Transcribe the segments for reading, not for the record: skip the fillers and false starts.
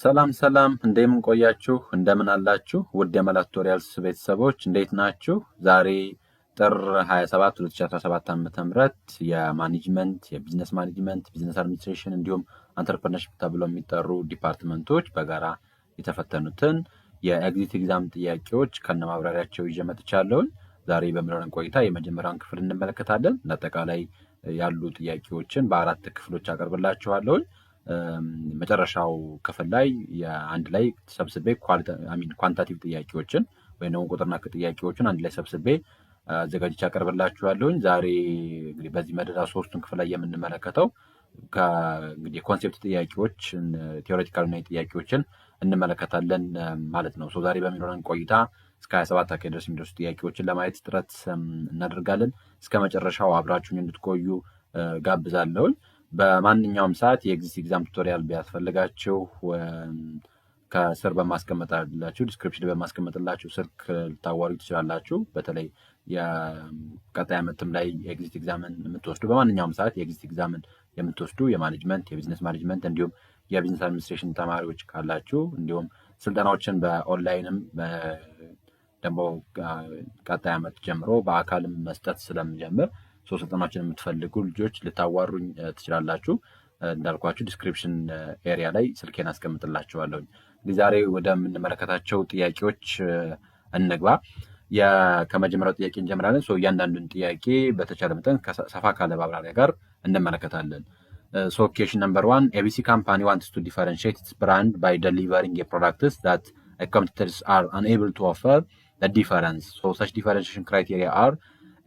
ሰላም እንደምን ቆያችሁ እንደምን አላችሁ ውድ የመላት ቱቶሪያልስ ቤተሰቦች እንዴት ናችሁ? ዛሬ ጥር 27 2017 ዓ.ም የማኔጅመንት የቢዝነስ ማኔጅመንት ቢዝነስ አድሚኒስትሬሽን እንዲሁም አንተርፕረነርሺፕ ተብለው የሚጠሩ ዲፓርትመንቶች በጋራ የተፈተኑትን የኤግዚት ኤግዛም ጥያቄዎች ከነማብራሪያቸው ይዤ መጥቻለሁ። ዛሬ በሚኖረን ቆይታ የመጀመሪያውን ክፍል እንመለከታለን። ለአጠቃላይ ያሉ ጥያቄዎችን በአራት ክፍሎች አቀርብላችኋለሁ። መጨረሻው ክፍል ላይ አንድ ላይ ሰብስቤ ኳንታቲቭ ጥያቄዎችን ወይም ደግሞ ቁጥር ነክ ጥያቄዎችን አንድ ላይ ሰብስቤ አዘጋጅቼ አቀርብላችኋለሁ። ዛሬ እንግዲህ በዚህ መደዳ ሶስቱን ክፍል ላይ የምንመለከተው እንግዲህ የኮንሴፕት ጥያቄዎችን ቲዮሬቲካል እና ጥያቄዎችን እንመለከታለን ማለት ነው። ዛሬ በሚኖረን ቆይታ እስከ 27 አካባቢ ድረስ የሚደርሱ ጥያቄዎችን ለማየት ጥረት እናደርጋለን። እስከ መጨረሻው አብራችሁን እንድትቆዩ ጋብዛለሁ። በማንኛውም ሰዓት የኤግዚት ኤግዛም ቱቶሪያል ቢያስፈልጋችሁ ከስር በማስቀመጥላችሁ ዲስክሪፕሽን በማስቀመጥላችሁ ስልክ ልታዋሩ ትችላላችሁ። በተለይ የቀጣይ ዓመትም ላይ የኤግዚት ኤግዛምን የምትወስዱ በማንኛውም ሰዓት የኤግዚት ኤግዛምን የምትወስዱ የማኔጅመንት የቢዝነስ ማኔጅመንት እንዲሁም የቢዝነስ አድሚኒስትሬሽን ተማሪዎች ካላችሁ እንዲሁም ስልጠናዎችን በኦንላይንም ደግሞ ቀጣይ ዓመት ጀምሮ በአካልም መስጠት ስለምጀምር ስልጠናዎችን የምትፈልጉ ልጆች ልታዋሩኝ ትችላላችሁ። እንዳልኳችሁ ዲስክሪፕሽን ኤሪያ ላይ ስልኬን አስቀምጥላችኋለሁ። ዛሬ ወደምንመለከታቸው ጥያቄዎች እንግባ። ከመጀመሪያው ጥያቄ እንጀምራለን። እያንዳንዱን ጥያቄ በተቻለ መጠን ሰፋ ካለ ማብራሪያ ጋር እንመለከታለን። ኬሽን ነምበር 1 ABC company wants to differentiate its brand by delivering a products that competitors are unable to offer the difference. Such differentiation criteria are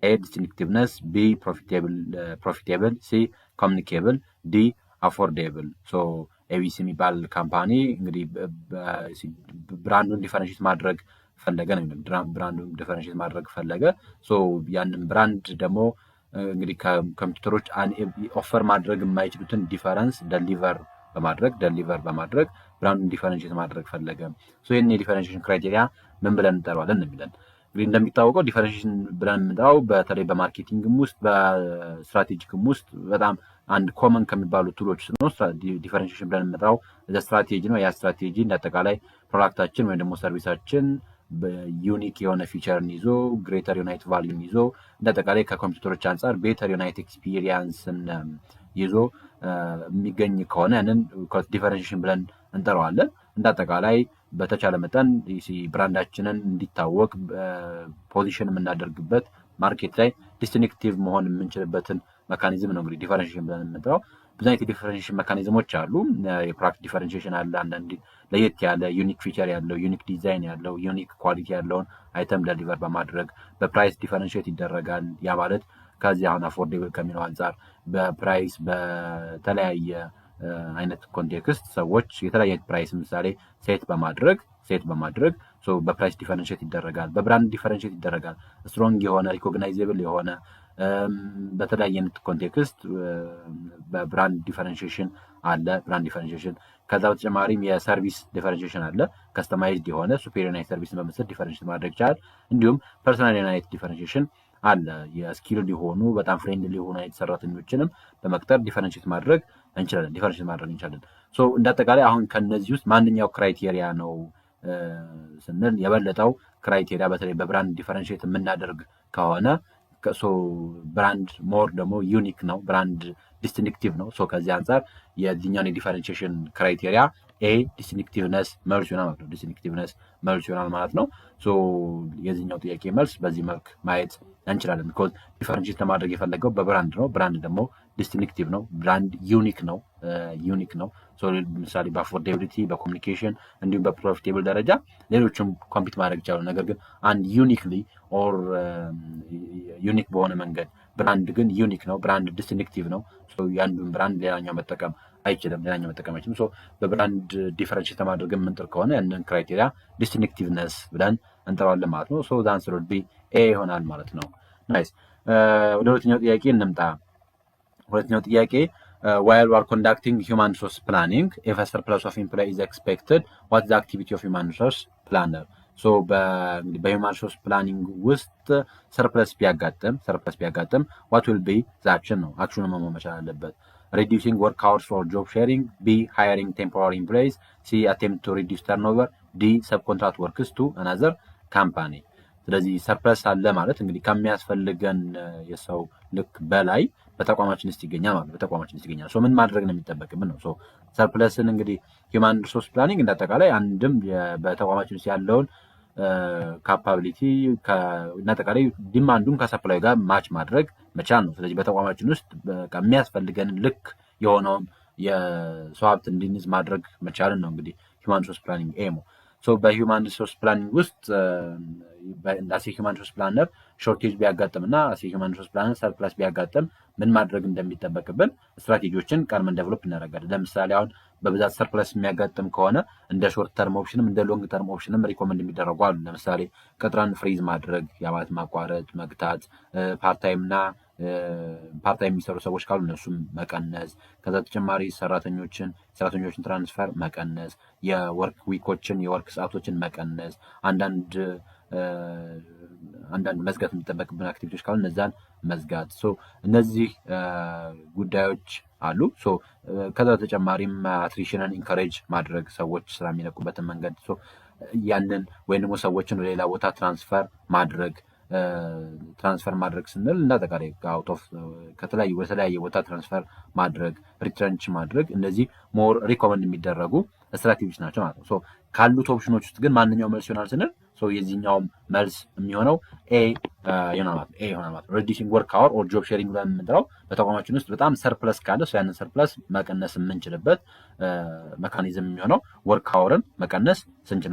A. distinctiveness, B. profitable, C. communicable, D. affordable. ABC የሚባል ካምፓኒ እንግዲህ ብራንዱን ዲፈረንሺየት ማድረግ ፈለገ ነው። ብራንዱን ዲፈረንሺየት ማድረግ ፈለገ። ያንን ብራንድ ደግሞ እንግዲህ ከኮምፒውተሮች ኦፈር ማድረግ የማይችሉትን ዲፈረንስ ደሊቨር በማድረግ ብራንዱን ዲፈረንሺየት ማድረግ ፈለገ። ይህን የዲፈረንሺየሽን ክራይቴሪያ ምን ብለን እንጠራዋለን የሚለን እንግዲህ እንደሚታወቀው ዲፈረንሺየሽን ብለን የምንጠራው በተለይ በማርኬቲንግም ውስጥ በስትራቴጂክም ውስጥ በጣም አንድ ኮመን ከሚባሉ ቱሎች ነው። ዲፈረንሺየሽን ብለን የምንጠራው ስትራቴጂ ነው። ያ ስትራቴጂ እንዳጠቃላይ ፕሮዳክታችን ወይም ደግሞ ሰርቪሳችን ዩኒክ የሆነ ፊቸርን ይዞ ግሬተር ዩናይት ቫልዩን ይዞ እንዳጠቃላይ ከኮምፒውተሮች አንጻር ቤተር ዩናይት ኤክስፒሪየንስን ይዞ የሚገኝ ከሆነ ያንን ዲፈረንሺየሽን ብለን እንጠራዋለን። እንዳጠቃላይ በተቻለ መጠን ብራንዳችንን እንዲታወቅ ፖዚሽን የምናደርግበት ማርኬት ላይ ዲስቲንክቲቭ መሆን የምንችልበትን መካኒዝም ነው እንግዲህ ዲፈረንሺየሽን ብለን የምንጠራው። ብዙ አይነት የዲፈረንሺየሽን መካኒዝሞች አሉ። የፕሮዳክት ዲፈረንሺየሽን አለ። አንዳንድ ለየት ያለ ዩኒክ ፊቸር ያለው ዩኒክ ዲዛይን ያለው ዩኒክ ኳሊቲ ያለውን አይተም ደሊቨር በማድረግ በፕራይስ ዲፈረንሺየት ይደረጋል። ያ ማለት ከዚህ አሁን አፎርዴብል ከሚለው አንጻር በፕራይስ በተለያየ አይነት ኮንቴክስት ሰዎች የተለያየ ፕራይስ ምሳሌ ሴት በማድረግ በፕራይስ ዲፈረንሺየት ይደረጋል። በብራንድ ዲፈረንሺየት ይደረጋል። ስትሮንግ የሆነ ሪኮግናይዜብል የሆነ በተለያየ አይነት ኮንቴክስት በብራንድ ዲፈረንሺየሽን አለ። ብራንድ ዲፈረንሺየሽን ከዛ በተጨማሪም የሰርቪስ ዲፈረንሺየሽን አለ። ከስተማይዝድ የሆነ ሱፔሪየር ናይት ሰርቪስን በመስጠት ዲፈረንሺየት ማድረግ ይቻላል። እንዲሁም ፐርሰናል ናይት ዲፈረንሺየሽን አለ። የስኪል ሊሆኑ በጣም ፍሬንድሊ ሊሆኑ አይነት ሰራተኞችንም በመቅጠር ዲፈረንሺየት ማድረግ እንችላለን። እንዳጠቃላይ አሁን ከነዚህ ውስጥ ማንኛው ክራይቴሪያ ነው ስንል የበለጠው ክራይቴሪያ በተለይ በብራንድ ዲፈረንሺየት የምናደርግ ከሆነ ብራንድ ሞር ደግሞ ዩኒክ ነው፣ ብራንድ ዲስቲንክቲቭ ነው። ከዚህ አንጻር የዚህኛውን የዲፈረንሺየሽን ክራይቴሪያ ኤ ዲስቲንክቲቭነስ መልስ ይሆናል ማለት ነው። የዚህኛው ጥያቄ መልስ በዚህ መልክ ማየት እንችላለን። ቢኮዝ ዲፈረንሺየት ለማድረግ የፈለገው በብራንድ ነው። ብራንድ ደግሞ ዲስቲንክቲቭ ነው። ብራንድ ዩኒክ ነው። ምሳሌ በአፎርዴቢሊቲ በኮሚኒኬሽን እንዲሁም በፕሮፊቴብል ደረጃ ሌሎችም ኮምፒት ማድረግ ይቻላል። ነገር ግን አንድ ዩኒክ በሆነ መንገድ ብራንድ ግን ዩኒክ ነው፣ ብራንድ ዲስቲንክቲቭ ነው። ያንዱን ብራንድ ሌላኛው መጠቀም አይችልም። በብራንድ ዲፈረንሺየት ለማድረግ የምንጥር ከሆነ ያንን ክራይቴሪያ ዲስቲንክቲቭነስ ብለን እንጠራዋለን ማለት ነው። ዘ አንሰር ውድ ቢ ኤ ይሆናል ማለት ነው። ናይስ። ወደ ሁለተኛው ጥያቄ እንምጣ። ሁለተኛው ጥያቄ while we are conducting human resource planning, if a surplus of employee is expected, what is the activity of human resource planner? በሂውማን ሪሶርስ ፕላኒንግ ውስጥ ሰርፕለስ ቢያጋጥም what will be the action ነው። አክሽኑ መሆን መቻል አለበት። reducing work hours for job sharing, B, hiring temporary employees, C, attempt to reduce turnover, D, subcontract workers to another company። ስለዚህ ሰርፕለስ አለ ማለት እንግዲህ ከሚያስፈልገን የሰው ልክ በላይ በተቋማችን ውስጥ ይገኛል ማለት በተቋማችን ውስጥ ይገኛል። ምን ማድረግ ነው የሚጠበቅብን ነው። ሰርፕለስን እንግዲህ ሂውማን ሪሶርስ ፕላኒንግ እንዳጠቃላይ አንድም በተቋማችን ውስጥ ያለውን ካፓቢሊቲ እናጠቃላይ ዲማንዱን ከሰፕላይ ጋር ማች ማድረግ መቻል ነው። ስለዚህ በተቋማችን ውስጥ የሚያስፈልገን ልክ የሆነውን የሰው ሀብት እንዲንዝ ማድረግ መቻልን ነው እንግዲህ ሂውማን ሪሶርስ ፕላኒንግ ኤሙ። በሂውማን ሪሶርስ ፕላኒንግ ውስጥ አሴ ሂውማን ሪሶርስ ፕላነር ሾርቴጅ ቢያጋጥምና አሴ ሂውማን ሪሶርስ ፕላነር ሰርፕላስ ቢያጋጥም ምን ማድረግ እንደሚጠበቅብን ስትራቴጂዎችን ቀድመን ዴቨሎፕ እናደርጋለን። ለምሳሌ አሁን በብዛት ሰርፕለስ የሚያጋጥም ከሆነ እንደ ሾርት ተርም ኦፕሽንም እንደ ሎንግ ተርም ኦፕሽንም ሪኮመንድ የሚደረጉ አሉ። ለምሳሌ ቅጥረን ፍሪዝ ማድረግ፣ የአመት ማቋረጥ፣ መግታት፣ ፓርታይምና ፓርታይም የሚሰሩ ሰዎች ካሉ እነሱም መቀነስ፣ ከዛ ተጨማሪ ሰራተኞችን ትራንስፈር መቀነስ፣ የወርክ ዊኮችን የወርክ ሰዓቶችን መቀነስ፣ አንዳንድ መዝጋት የሚጠበቅብን አክቲቪቲዎች ካሉ እነዛን መዝጋት። እነዚህ ጉዳዮች አሉ። ከዛ ተጨማሪም አትሪሽንን ኢንካሬጅ ማድረግ፣ ሰዎች ስራ የሚለቁበትን መንገድ ያንን ወይም ደግሞ ሰዎችን ወደ ሌላ ቦታ ትራንስፈር ማድረግ ስንል እንዳጠቃላይ ከተለያየ ቦታ ትራንስፈር ማድረግ፣ ሪትረንች ማድረግ፣ እነዚህ ሞር ሪኮመንድ የሚደረጉ ስትራቴጂዎች ናቸው ማለት ነው። ካሉት ኦፕሽኖች ውስጥ ግን ማንኛው መልስ ይሆናል ስንል የዚህኛውም መልስ የሚሆነው ኤ ይሆናል ማለት ነው። ሪዲዩሲንግ ወርክ አወር ኦር ጆብ ሼሪንግ ብለን የምንጠራው በተቋማችን ውስጥ በጣም ሰርፕለስ ካለ ያንን ሰርፕለስ መቀነስ የምንችልበት መካኒዝም የሚሆነው ወርክ አወርን መቀነስ ስንችል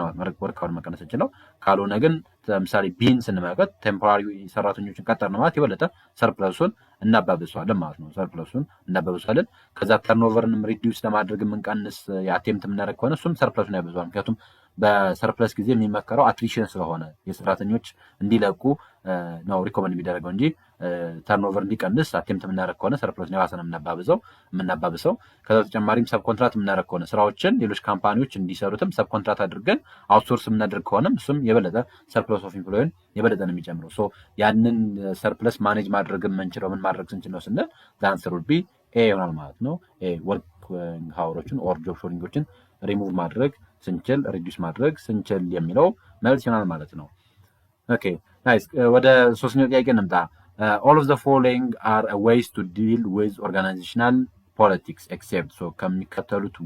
ነው። ካልሆነ ግን ለምሳሌ ቢን ስንመለከት ቴምፖራሪ ሰራተኞችን ቀጠርን ማለት የበለጠ ሰርፕለሱን እናባብሰዋለን ማለት ነው። ከዛ ተርኖቨርንም ሪዲዩስ ለማድረግ የምንቀንስ የአቴምት የምናደርግ ከሆነ እሱም ሰርፕለሱን ያበዛዋል። ምክንያቱም በሰርፕለስ ጊዜ የሚመከረው አትሪሽን ስለሆነ የሰራተኞች እንዲለቁ ነው ሪኮመንድ የሚደረገው እንጂ ተርኖቨር እንዲቀንስ አቴምት የምናደርግ ከሆነ ሰርፕለስ ነው የባሰ የምናባብሰው። ከዛ ተጨማሪም ሰብኮንትራት የምናደርግ ከሆነ ስራዎችን ሌሎች ካምፓኒዎች እንዲሰሩትም ሰብኮንትራት አድርገን አውትሶርስ የምናደርግ ከሆነም እሱም የበለጠ ሰርፕለስ ኦፍ ኢምፕሎይን የበለጠ ነው የሚጨምረው። ያንን ሰርፕለስ ማኔጅ ማድረግ የምንችለው ምን ማድረግ ስንችል ነው ስንል አንሰር ውድ ቢ ኤ ይሆናል ማለት ነው። ወርክ ሃወሮችን ኦር ጆብ ሾሪንጎችን ሪሙቭ ማድረግ ስንችል ሪዲዩስ ማድረግ ስንችል የሚለው መልስ ይሆናል ማለት ነው። ኦኬ ናይስ። ወደ ሶስተኛው ጥያቄ እንምጣ። all of the following are ways to deal with organizational politics except ከሚከተሉት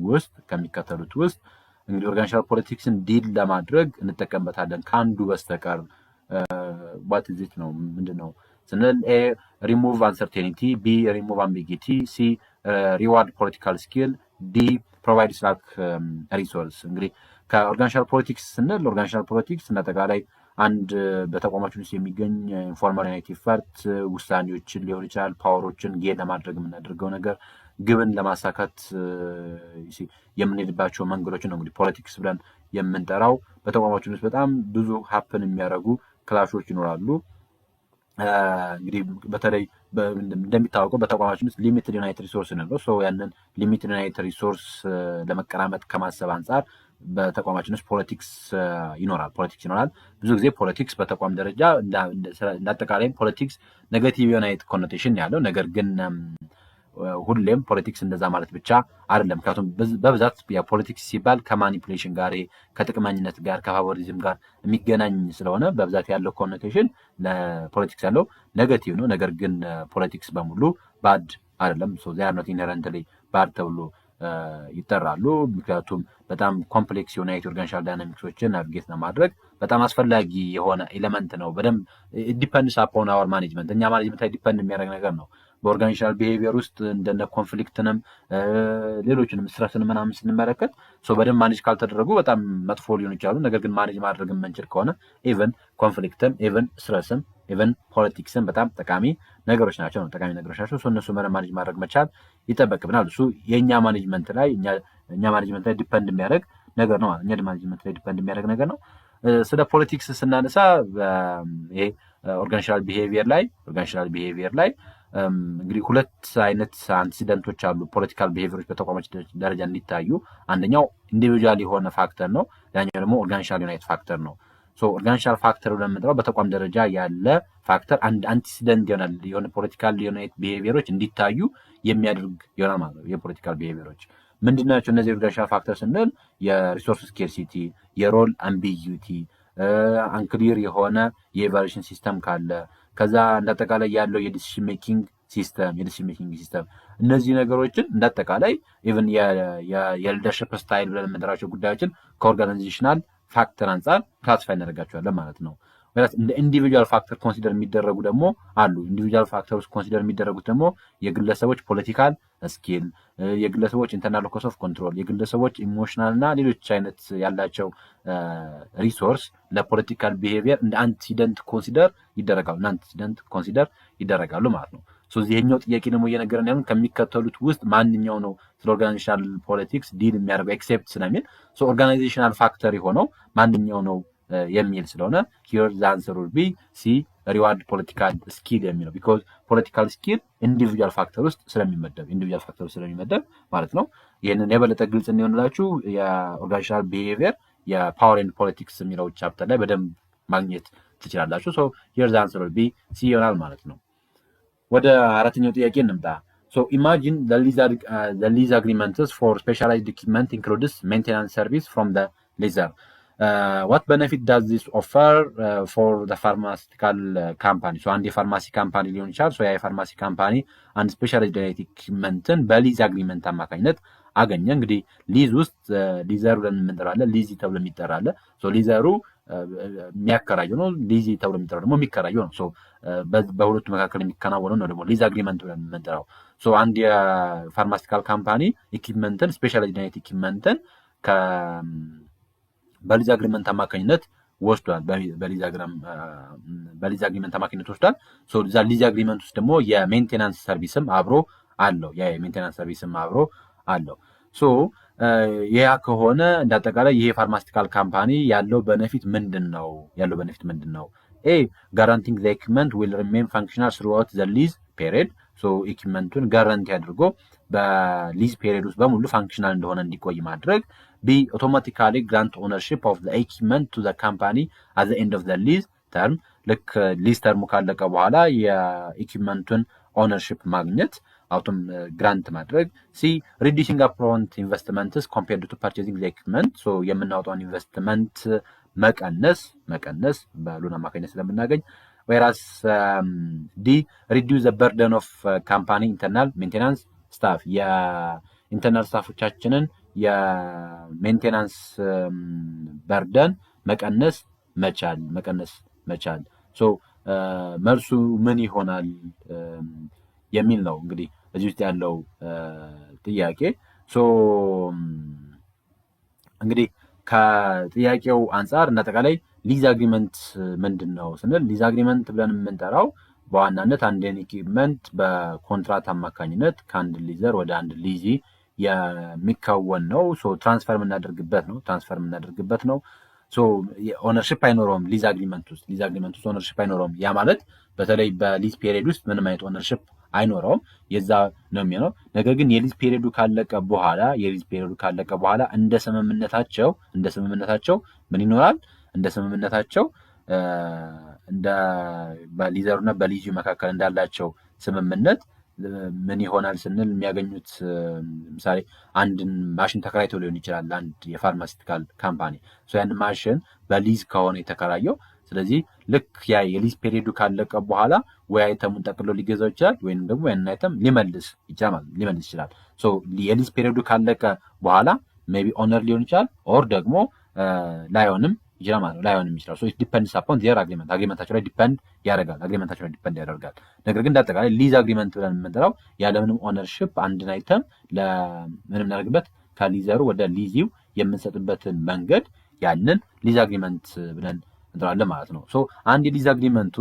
ውስጥ እንግዲህ ኦርጋናይዜሽናል ፖለቲክስን ዲል ለማድረግ እንጠቀምበታለን ከአንዱ በስተቀር what is it ነው ምንድነው ስንል ኤ ሪሙቭ አንሰርቴኒቲ፣ ቢ ሪሙቭ አምቢጊቲ፣ ሲ ሪዋርድ ፖለቲካል ስኪል፣ ዲ ፕሮቫይድ ስላክ ሪሶርስ። እንግዲህ ከኦርጋናይዜሽናል ፖለቲክስ ስንል ኦርጋናይዜሽናል ፖለቲክስ እናጠቃላይ አንድ በተቋማችን ውስጥ የሚገኝ ኢንፎርማል ዩናይት ኢፈርት ውሳኔዎችን ሊሆን ይችላል፣ ፓወሮችን ጌን ለማድረግ የምናደርገው ነገር፣ ግብን ለማሳካት የምንሄድባቸው መንገዶችን ነው እንግዲህ ፖለቲክስ ብለን የምንጠራው። በተቋማችን ውስጥ በጣም ብዙ ሀፕን የሚያደርጉ ክላሾች ይኖራሉ። እንግዲህ በተለይ እንደሚታወቀው በተቋማችን ውስጥ ሊሚትድ ዩናይት ሪሶርስ ነው። ያንን ሊሚትድ ዩናይት ሪሶርስ ለመቀራመጥ ከማሰብ አንጻር በተቋማችን ውስጥ ፖለቲክስ ይኖራል። ብዙ ጊዜ ፖለቲክስ በተቋም ደረጃ እንዳጠቃላይ ፖለቲክስ ኔጋቲቭ ዩናይት ኮኖቴሽን ያለው፣ ነገር ግን ሁሌም ፖለቲክስ እንደዛ ማለት ብቻ አይደለም። ምክንያቱም በብዛት የፖለቲክስ ሲባል ከማኒፑሌሽን ጋር ከጥቅመኝነት ጋር ከፋቮሪዝም ጋር የሚገናኝ ስለሆነ በብዛት ያለው ኮኖቴሽን ለፖለቲክስ ያለው ኔጋቲቭ ነው። ነገር ግን ፖለቲክስ በሙሉ ባድ አይደለም። they are not inherently bad ተብሎ ይጠራሉ። ምክንያቱም በጣም ኮምፕሌክስ የሆነ የኦርጋናይዜሽናል ዳይናሚክሶችን ናቪጌት ለማድረግ በጣም አስፈላጊ የሆነ ኤሌመንት ነው። በደንብ ዲፐንድስ አፖን አወር ማኔጅመንት፣ እኛ ማኔጅመንት ላይ ዲፐንድ የሚያደርግ ነገር ነው። በኦርጋናይዜሽናል ቢሄቪየር ውስጥ እንደነ ኮንፍሊክትንም ሌሎችንም ስትረስን ምናምን ስንመለከት በደንብ ማኔጅ ካልተደረጉ በጣም መጥፎ ሊሆኑ ይችላሉ። ነገር ግን ማኔጅ ማድረግ የምንችል ከሆነ ኢቨን ኮንፍሊክትም ኢቨን ስትረስም ኢቨን ፖለቲክስም በጣም ጠቃሚ ነገሮች ናቸው። እነሱ ማኔጅ ማድረግ መቻል ይጠበቅብናል። እሱ የእኛ ማኔጅመንት ላይ ዲፐንድ የሚያደርግ ነገር ነው። ነው። ስለ ፖለቲክስ ስናነሳ ይሄ ኦርጋናይዜሽናል ቢሄቪየር ላይ እንግዲህ ሁለት አይነት አንቲሲደንቶች አሉ። ፖለቲካል ቢሄቪየሮች በተቋማች ደረጃ እንዲታዩ አንደኛው ኢንዲቪጁዋል የሆነ ፋክተር ነው፣ ሌላኛው ደግሞ ኦርጋናይዜሽናል ዩናይት ፋክተር ነው። ኦርጋናይዜሽናል ፋክተር ብለን የምንጠራው በተቋም ደረጃ ያለ ፋክተር አንድ አንቲሲደንት ይሆናል የሆነ ፖለቲካል ቢሄቪየሮች እንዲታዩ የሚያደርግ ይሆናል ማለት ነው። የፖለቲካል ቢሄቪየሮች ምንድናቸው እነዚህ ኦርጋናይዜሽናል ፋክተር ስንል የሪሶርስ ስኬርሲቲ፣ የሮል አምቢጊዩቲ፣ አንክሊር የሆነ የኢቫሉዌሽን ሲስተም ካለ፣ ከዛ እንዳጠቃላይ ያለው የዲሲሽን ሜኪንግ ሲስተም እነዚህ ነገሮችን እንዳጠቃላይ ኢቭን የሊደርሽፕ ስታይል ብለን የምንጠራቸው ጉዳዮችን ከኦርጋናይዜሽናል ፋክተር አንጻር ክላሲፋይ እናደርጋቸዋለን ማለት ነው። እንደ ኢንዲቪጁዋል ፋክተር ኮንሲደር የሚደረጉ ደግሞ አሉ። ኢንዲቪጁዋል ፋክተሮች ኮንሲደር የሚደረጉት ደግሞ የግለሰቦች ፖለቲካል ስኪል፣ የግለሰቦች ኢንተርናል ሎከስ ኦፍ ኮንትሮል፣ የግለሰቦች ኢሞሽናል እና ሌሎች አይነት ያላቸው ሪሶርስ ለፖለቲካል ቢሄቪየር እንደ አንቲሲደንት ኮንሲደር ይደረጋሉ ማለት ነው። ይሄኛው ጥያቄ ደግሞ እየነገረን ያሉን ከሚከተሉት ውስጥ ማንኛው ነው ስለ ኦርጋናይዜሽናል ፖለቲክስ ዲል የሚያደርገው ኤክሴፕት ስለሚል ኦርጋናይዜሽናል ፋክተር የሆነው ማንኛው ነው የሚል ስለሆነ ሂር ዘ አንሰር ዊል ቢ ሲ ሪዋርድ ፖለቲካል ስኪል የሚለው ቢኮዝ ፖለቲካል ስኪል ኢንዲቪጁዋል ፋክተር ውስጥ ስለሚመደብ ማለት ነው። ይህንን የበለጠ ግልጽ እንዲሆንላችሁ የኦርጋናይዜሽናል ቢሄቪየር የፓወር ኤንድ ፖለቲክስ የሚለው ቻፕተር ላይ በደንብ ማግኘት ትችላላችሁ። ሂር ዘ አንሰር ዊል ቢ ሲ ይሆናል ማለት ነው። ወደ አራተኛው ጥያቄ እንምጣ። ኢማጂን the lease agreements for specialized equipment includes maintenance service from the leaser. What benefit does this offer for the pharmaceutical company? አንድ የፋርማሲ ካምፓኒ ሊሆን ይችላል። ያ የፋርማሲ ካምፓኒ አንድ ስፔሻላይዝድ ኢኩዊፕመንትን በሊዝ አግሪመንት አማካኝነት አገኘ። እንግዲህ ሊዝ ውስጥ ሊዘሩ ብለን የምንጠራለን፣ ሊዚ ተብሎ የሚጠራለ። ሊዘሩ የሚያከራየው ነው፣ ሊዚ ተብሎ የሚጠራው ደግሞ የሚከራየው ነው። በሁለቱ መካከል የሚከናወነው ነው ደግሞ ሊዝ አግሪመንት ብለን የምንጠራው። አንድ የፋርማሲካል ካምፓኒ ኢኩዊፕመንትን ስፔሻላይዝድ ኢኩዊፕመንትን በሊዝ አግሪመንት አማካኝነት ወስዷል። በሊዝ አግሪመንት አማካኝነት ወስዷል። እዛ ሊዝ አግሪመንት ውስጥ ደግሞ የሜንቴናንስ ሰርቪስም አብሮ አለው። ያ ከሆነ እንዳጠቃላይ ይሄ ፋርማሲቲካል ካምፓኒ ያለው ቤኔፊት ምንድን ነው? ኤ ጋራንቲንግ ዘ ኢኩዊፕመንት ዊል ሪሜን ፋንክሽናል ስሩአውት ዘ ሊዝ ፔሪድ። ኢኩዊፕመንቱን ጋራንቲ አድርጎ በሊዝ ፔሪድ ውስጥ በሙሉ ፋንክሽናል እንደሆነ እንዲቆይ ማድረግ። ቢ አውቶማቲካሊ ግራንት ኦነርሺፕ ኦፍ ዘ ኢኩዊፕመንት ቱ ዘ ካምፓኒ አት ዘ ኤንድ ኦፍ ዘ ሊዝ ተርም። ልክ ሊዝ ተርሙ ካለቀ በኋላ የኢኩዊፕመንቱን ኦነርሺፕ ማግኘት አውቶም ግራንት ማድረግ። ሲ ሪዲዩሲንግ አፕፍሮንት ኢንቨስትመንትስ ኮምፔርድ ቱ ፐርቼዚንግ ዘ ኢኩዊፕመንት። የምናወጣውን ኢንቨስትመንት መቀነስ በሎን አማካኝነት ስለምናገኝ። ወይራስ ዲ ሪዲዩስ ዘ በርደን ኦፍ ካምፓኒ ኢንተርናል ሜንቴናንስ ስታፍ። የኢንተርናል ስታፎቻችንን የሜንቴናንስ በርደን መቀነስ መቻል። መልሱ ምን ይሆናል የሚል ነው እንግዲህ እዚህ ውስጥ ያለው ጥያቄ። እንግዲህ ከጥያቄው አንጻር እንዳጠቃላይ ሊዝ አግሪመንት ምንድን ነው ስንል ሊዝ አግሪመንት ብለን የምንጠራው በዋናነት አንድን ኢኩዊፕመንት በኮንትራት አማካኝነት ከአንድ ሊዘር ወደ አንድ ሊዚ የሚከወን ነው። ትራንስፈር የምናደርግበት ነው። ኦነርሽፕ አይኖረውም። ሊዝ አግሪመንት ውስጥ ኦነርሽፕ አይኖረውም። ያ ማለት በተለይ በሊዝ ፔሪድ ውስጥ ምንም አይነት ኦነርሽፕ አይኖረውም። የዛ ነው የሚሆነው። ነገር ግን የሊዝ ፔሪዱ ካለቀ በኋላ እንደ ስምምነታቸው ምን ይኖራል? እንደ ስምምነታቸው እንደ በሊዘሩና በሊዙ መካከል እንዳላቸው ስምምነት ምን ይሆናል ስንል የሚያገኙት ምሳሌ አንድን ማሽን ተከራይቶ ሊሆን ይችላል። አንድ የፋርማሲቲካል ካምፓኒ ያን ማሽን በሊዝ ከሆነ የተከራየው፣ ስለዚህ ልክ ያ የሊዝ ፔሪዱ ካለቀ በኋላ ወይ አይተሙን ጠቅሎ ሊገዛው ይችላል ወይም ደግሞ ያን አይተም ሊመልስ ይችላል። የሊዝ ፔሪዱ ካለቀ በኋላ ሜቢ ኦነር ሊሆን ይችላል ኦር ደግሞ ላይሆንም ይችላል። ኢት ዲፔንድስ አፖን ዜር አግሪመንታቸው ላይ ዲፔንድ ያደርጋል። ነገር ግን እንዳጠቃላይ ሊዝ አግሪመንት ብለን የምንጠራው ያለምንም ኦነርሽፕ አንድን አይተም ለምንም እናደርግበት ከሊዘሩ ወደ ሊዚው የምንሰጥበትን መንገድ ያንን ሊዝ አግሪመንት ብለን እንጠራለን ማለት ነው። አንድ የሊዝ አግሪመንት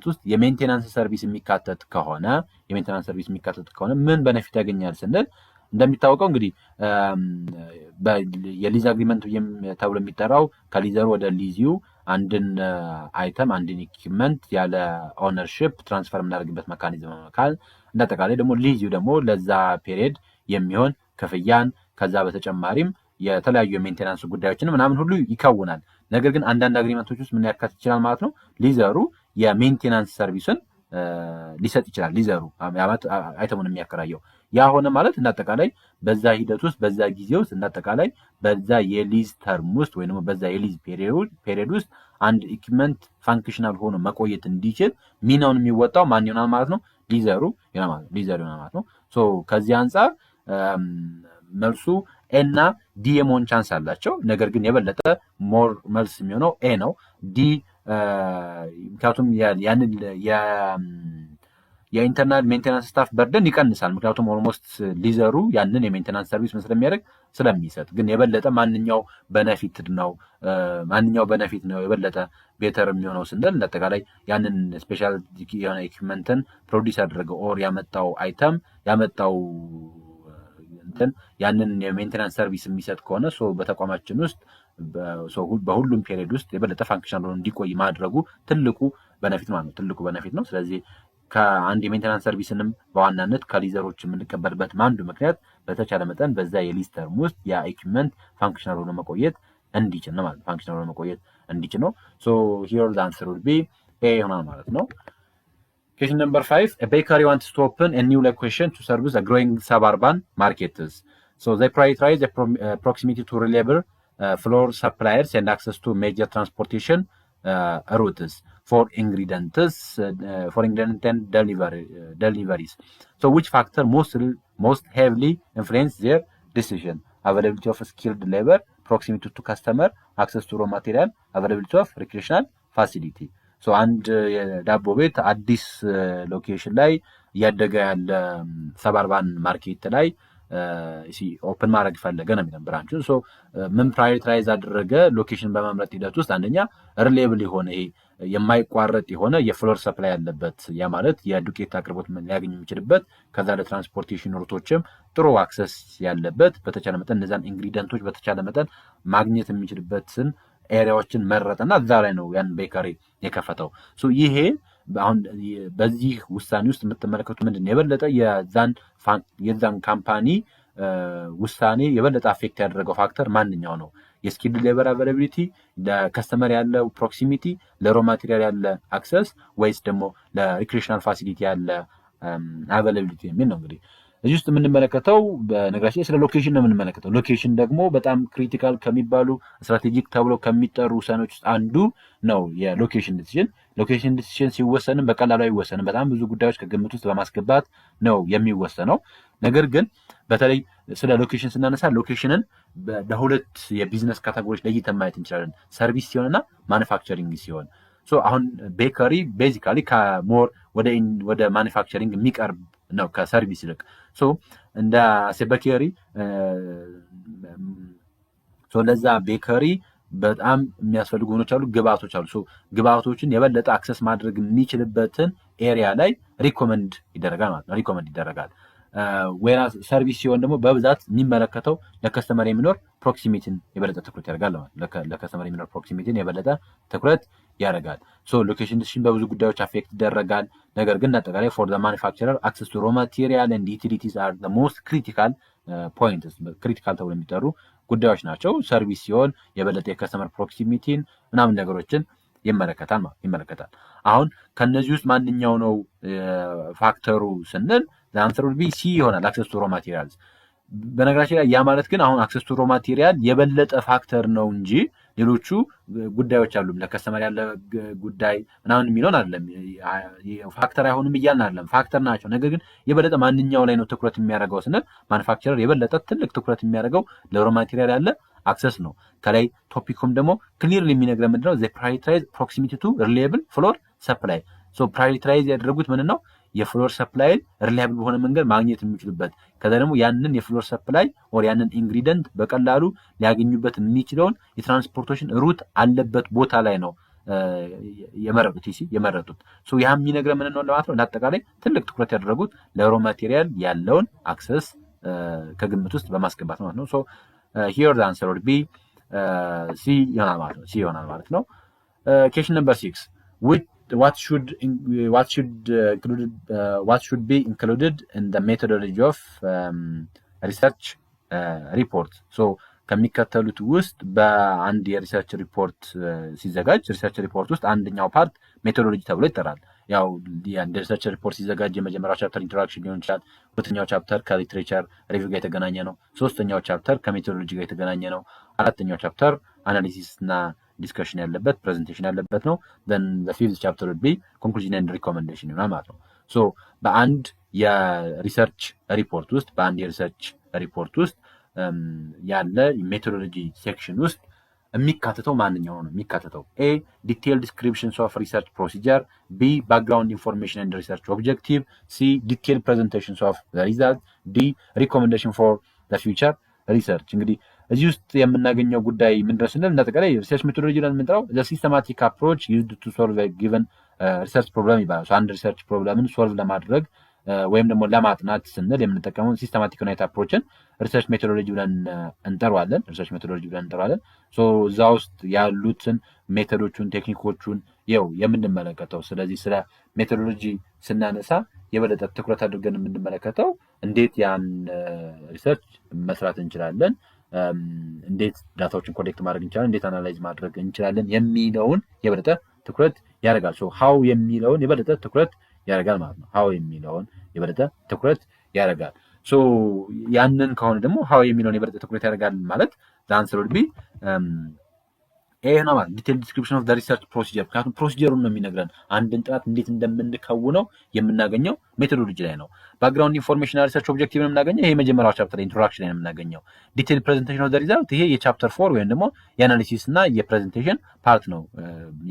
ውስጥ የሜንቴናንስ ሰርቪስ የሚካተት ከሆነ ምን በነፊት ያገኛል ስንል እንደሚታወቀው እንግዲህ የሊዝ አግሪመንት ተብሎ የሚጠራው ከሊዘሩ ወደ ሊዚው አንድን አይተም አንድን ኢኩዊፕመንት ያለ ኦነርሽፕ ትራንስፈር የምናደርግበት መካኒዝም መካከል እንዳጠቃላይ ደግሞ ሊዚው ደግሞ ለዛ ፔሪየድ የሚሆን ክፍያን ከዛ በተጨማሪም የተለያዩ የሜንቴናንስ ጉዳዮችን ምናምን ሁሉ ይከውናል። ነገር ግን አንዳንድ አግሪመንቶች ውስጥ ምን ያካትት ይችላል ማለት ነው? ሊዘሩ የሜንቴናንስ ሰርቪስን ሊሰጥ ይችላል። ሊዘሩ አይተሙን የሚያከራየው ያ ሆነ ማለት እንዳጠቃላይ በዛ ሂደት ውስጥ በዛ ጊዜ ውስጥ እንዳጠቃላይ በዛ የሊዝ ተርም ውስጥ ወይ ደግሞ በዛ የሊዝ ፔሪየድ ውስጥ አንድ ኢኩዊፕመንት ፋንክሽናል ሆኖ መቆየት እንዲችል ሚናውን የሚወጣው ማን ይሆናል ማለት ነው? ሊዘሩ ይሆናል ማለት ነው። ሶ ከዚህ አንጻር መልሱ ኤ እና ዲ የመሆን ቻንስ አላቸው። ነገር ግን የበለጠ ሞር መልስ የሚሆነው ኤ ነው። ዲ ምክንያቱም ያንን የኢንተርናል ሜንቴናንስ ስታፍ በርደን ይቀንሳል። ምክንያቱም ኦልሞስት ሊዘሩ ያንን የሜንቴናንስ ሰርቪስ ምን ስለሚያደርግ ስለሚሰጥ። ግን የበለጠ ማንኛው በነፊት ነው የበለጠ ቤተር የሚሆነው ስንል እንዳጠቃላይ ያንን ስፔሻል የሆነ ኢኩዊፕመንትን ፕሮዲስ ያደረገው ኦር ያመጣው አይተም ያመጣው ያንን የሜንቴናንስ ሰርቪስ የሚሰጥ ከሆነ በተቋማችን ውስጥ በሁሉም ፔሪድ ውስጥ የበለጠ ፋንክሽናል ሆኖ እንዲቆይ ማድረጉ ትልቁ በነፊት ማለት ነው። ትልቁ በነፊት ነው። ስለዚህ ከአንድ የሜንቴናንስ ሰርቪስንም በዋናነት ከሊዘሮች የምንቀበልበት አንዱ ምክንያት በተቻለ መጠን በዛ የሊዝ ተርም ውስጥ ያ ኢኩዊፕመንት ፋንክሽናል ሆኖ መቆየት እንዲችል ነው ማለት ፋንክሽናል ሆኖ መቆየት እንዲችል ነው። ሶ ሂር ዘ አንሰር ውድ ቢ ኤ ይሆናል ማለት ነው። Question number 5, a bakery wants to open a new location to service a growing suburban markets. So they prioritize the proximity to reliable floor suppliers and access to major transportation routes for ingredients and deliveries. So which factor most heavily influence their decision? Availability of skilled labor, proximity to customer, access to raw material, availability of recreational facility. አንድ የዳቦ ቤት አዲስ ሎኬሽን ላይ እያደገ ያለ ሰባርባን ማርኬት ላይ ኦፕን ማድረግ ፈለገ ነው የሚለው ብራንቹን። ምን ፕራዮሪታይዝ አደረገ? ሎኬሽን በመምረጥ ሂደት ውስጥ አንደኛ ሪሌብል የሆነ ይሄ የማይቋረጥ የሆነ የፍሎር ሰፕላይ ያለበት፣ ያ ማለት የዱቄት አቅርቦት ሊያገኝ የሚችልበት፣ ከዛ ለትራንስፖርቴሽን ሩቶችም ጥሩ አክሰስ ያለበት፣ በተቻለ መጠን እነዛን ኢንግሪዲየንቶች በተቻለ መጠን ማግኘት የሚችልበትን ኤሪያዎችን መረጠና እዛ ላይ ነው ያን ቤከሪ የከፈተው። ይሄ አሁን በዚህ ውሳኔ ውስጥ የምትመለከቱት ምንድን ነው? የበለጠ የዛን ካምፓኒ ውሳኔ የበለጠ አፌክት ያደረገው ፋክተር ማንኛው ነው? የስኪልድ ሌበር አቬላቢሊቲ፣ ለከስተመር ያለ ፕሮክሲሚቲ፣ ለሮ ማቴሪያል ያለ አክሰስ፣ ወይስ ደግሞ ለሪክሬሽናል ፋሲሊቲ ያለ አቬላቢሊቲ የሚል ነው። እንግዲህ እዚህ ውስጥ የምንመለከተው በነገራችን ስለ ሎኬሽን ነው የምንመለከተው። ሎኬሽን ደግሞ በጣም ክሪቲካል ከሚባሉ ስትራቴጂክ ተብሎ ከሚጠሩ ውሳኔዎች ውስጥ አንዱ ነው የሎኬሽን ዲሲዥን። ሎኬሽን ዲሲዥን ሲወሰንም በቀላሉ አይወሰንም። በጣም ብዙ ጉዳዮች ከግምት ውስጥ በማስገባት ነው የሚወሰነው። ነገር ግን በተለይ ስለ ሎኬሽን ስናነሳ ሎኬሽንን ለሁለት የቢዝነስ ካቴጎሪዎች ለይተን ማየት እንችላለን። ሰርቪስ ሲሆንና ማኑፋክቸሪንግ ሲሆን። አሁን ቤከሪ ቤዚካሊ ከሞር ወደ ማኑፋክቸሪንግ የሚቀርብ ነው ከሰርቪስ ይልቅ። እንደ ቤከሪ ለዛ ቤከሪ በጣም የሚያስፈልጉ ሆኖች አሉ፣ ግብአቶች አሉ። ግብአቶችን የበለጠ አክሰስ ማድረግ የሚችልበትን ኤሪያ ላይ ሪኮመንድ ይደረጋል ማለት ነው። ሪኮመንድ ይደረጋል። ወይራ ሰርቪስ ሲሆን ደግሞ በብዛት የሚመለከተው ለከስተመር የሚኖር ፕሮክሲሚቲን የበለጠ ትኩረት ያደርጋል ማለት ለከስተመር የሚኖር ፕሮክሲሚቲን የበለጠ ትኩረት ያደርጋል። ሎኬሽን ዲሲዥን በብዙ ጉዳዮች አፌክት ይደረጋል። ነገር ግን አጠቃላይ ፎር ዘ ማኑፋክቸረር አክሰስ ቱ ሮ ማቴሪያል ኤንድ ዩቲሊቲስ አር ዘ ሞስት ክሪቲካል ፖይንትስ፣ ክሪቲካል ተብሎ የሚጠሩ ጉዳዮች ናቸው። ሰርቪስ ሲሆን የበለጠ የከስተመር ፕሮክሲሚቲን ምናምን ነገሮችን ይመለከታል። አሁን ከነዚህ ውስጥ ማንኛው ነው ፋክተሩ ስንል አንሰር ቢ ሲ ይሆናል፣ አክሰስ ቱ ሮ ማቴሪያልስ። በነገራችን ላይ ያ ማለት ግን አሁን አክሰስ ቱ ሮ ማቴሪያል የበለጠ ፋክተር ነው እንጂ ሌሎቹ ጉዳዮች አሉ ለከስተመር ያለ ጉዳይ ምናምን የሚለውን አይደለም። ፋክተር አይሆንም እያልን አይደለም፣ ፋክተር ናቸው። ነገር ግን የበለጠ ማንኛው ላይ ነው ትኩረት የሚያደርገው ስንል ማኑፋክቸረር የበለጠ ትልቅ ትኩረት የሚያደርገው ለሮ ማቴሪያል ያለ አክሰስ ነው። ከላይ ቶፒኩም ደግሞ ክሊርሊ የሚነግረን ምንድነው? ዘ ፕራዮሪታይዝ ፕሮክሲሚቲ ቱ ሪላየብል ፍሎር ሰፕላይ። ፕራዮሪታይዝ ያደረጉት ምንድን ነው? የፍሎር ሰፕላይን ሪላየብል በሆነ መንገድ ማግኘት የሚችሉበት፣ ከዛ ደግሞ ያንን የፍሎር ሰፕላይ ኦር ያንን ኢንግሪዲየንት በቀላሉ ሊያገኙበት የሚችለውን የትራንስፖርቴሽን ሩት አለበት ቦታ ላይ ነው የመረጡት። ያ የሚነግረን ምን ነው ማለት ነው? እንዳጠቃላይ ትልቅ ትኩረት ያደረጉት ለሮ ማቴሪያል ያለውን አክሰስ ከግምት ውስጥ በማስገባት ማለት ነው። here the answer would be C ይሆናል ማለት ነው። question number 6, what should be included in the methodology of research report? ከሚከተሉት ውስጥ በአንድ የሪሰርች ሪፖርት ሲዘጋጅ ሪሰርች ሪፖርት ውስጥ አንደኛው ፓርት ሜቶዶሎጂ ተብሎ ይጠራል። ያው የአንድ ሪሰርች ሪፖርት ሲዘጋጅ የመጀመሪያው ቻፕተር ኢንትሮዳክሽን ሊሆን ይችላል። ሁለተኛው ቻፕተር ከሊትሬቸር ሪቪው ጋር የተገናኘ ነው። ሶስተኛው ቻፕተር ከሜቶዶሎጂ ጋር የተገናኘ ነው። አራተኛው ቻፕተር አናሊሲስ እና ዲስከሽን ያለበት ፕሬዘንቴሽን ያለበት ነው። then the fifth chapter would be conclusion and recommendation ይሆናል ማለት ነው። ሶ በአንድ የሪሰርች ሪፖርት ውስጥ ያለ ሜቶዶሎጂ ሴክሽን ውስጥ የሚካተተው ማንኛው ነው የሚካተተው? ኤ ዲቴይል ዲስክሪፕሽንስ ኦፍ ሪሰርች ፕሮሲጀር፣ ቢ ባክግራውንድ ኢንፎርሜሽን ኤንድ ሪሰርች ኦብጀክቲቭ፣ ሲ ዲቴይል ፕሬዘንቴሽንስ ኦፍ ሪዛልት፣ ዲ ሪኮሜንዴሽን ፎር ዘ ፊውቸር ሪሰርች። እንግዲህ እዚህ ውስጥ የምናገኘው ጉዳይ ምንድነው ስንል እንዳጠቃላይ ሪሰርች ሜቶዶሎጂ ብለን የምንጠራው ዘ ሲስተማቲክ አፕሮች ዩዝድ ቱ ሶልቭ ጊቨን ሪሰርች ፕሮብለም ይባላል። አንድ ሪሰርች ፕሮብለምን ሶልቭ ለማድረግ ወይም ደግሞ ለማጥናት ስንል የምንጠቀመው ሲስተማቲክ ዩናይት አፕሮችን ሪሰርች ሜቶዶሎጂ ብለን እንጠራዋለን። እዛ ውስጥ ያሉትን ሜቶዶቹን ቴክኒኮቹን የምንመለከተው። ስለዚህ ስለ ሜቶዶሎጂ ስናነሳ የበለጠ ትኩረት አድርገን የምንመለከተው እንዴት ያን ሪሰርች መስራት እንችላለን፣ እንዴት ዳታዎችን ኮሌክት ማድረግ እንችላለን፣ እንዴት አናላይዝ ማድረግ እንችላለን የሚለውን የበለጠ ትኩረት ያደርጋል። ሃው የሚለውን የበለጠ ትኩረት ያደርጋል ማለት ነው። ሃው የሚለውን የበለጠ ትኩረት ያደርጋል። ያንን ከሆነ ደግሞ ሃው የሚለውን የበለጠ ትኩረት ያደርጋል ማለት the would be ኤ ነው ማለት ዲቴል ዲስክሪፕሽን ኦፍ ዘ ሪሰርች ፕሮሲጀር። ምክንያቱም ፕሮሲጀሩን ነው የሚነግረን አንድን ጥናት እንዴት እንደምንከውነው የምናገኘው ሜቶዶሎጂ ላይ ነው። ባክግራውንድ ኢንፎርሜሽን ሪሰርች ኦብጀክቲቭ ነው የምናገኘው፣ ይሄ የመጀመሪያው ቻፕተር ኢንትሮዳክሽን ላይ ነው የምናገኘው። ዲቴል ፕሬዘንቴሽን ኦፍ ዘ ሪዛልት፣ ይሄ የቻፕተር 4 ወይም ደግሞ የአናሊሲስ እና የፕሬዘንቴሽን ፓርት ነው።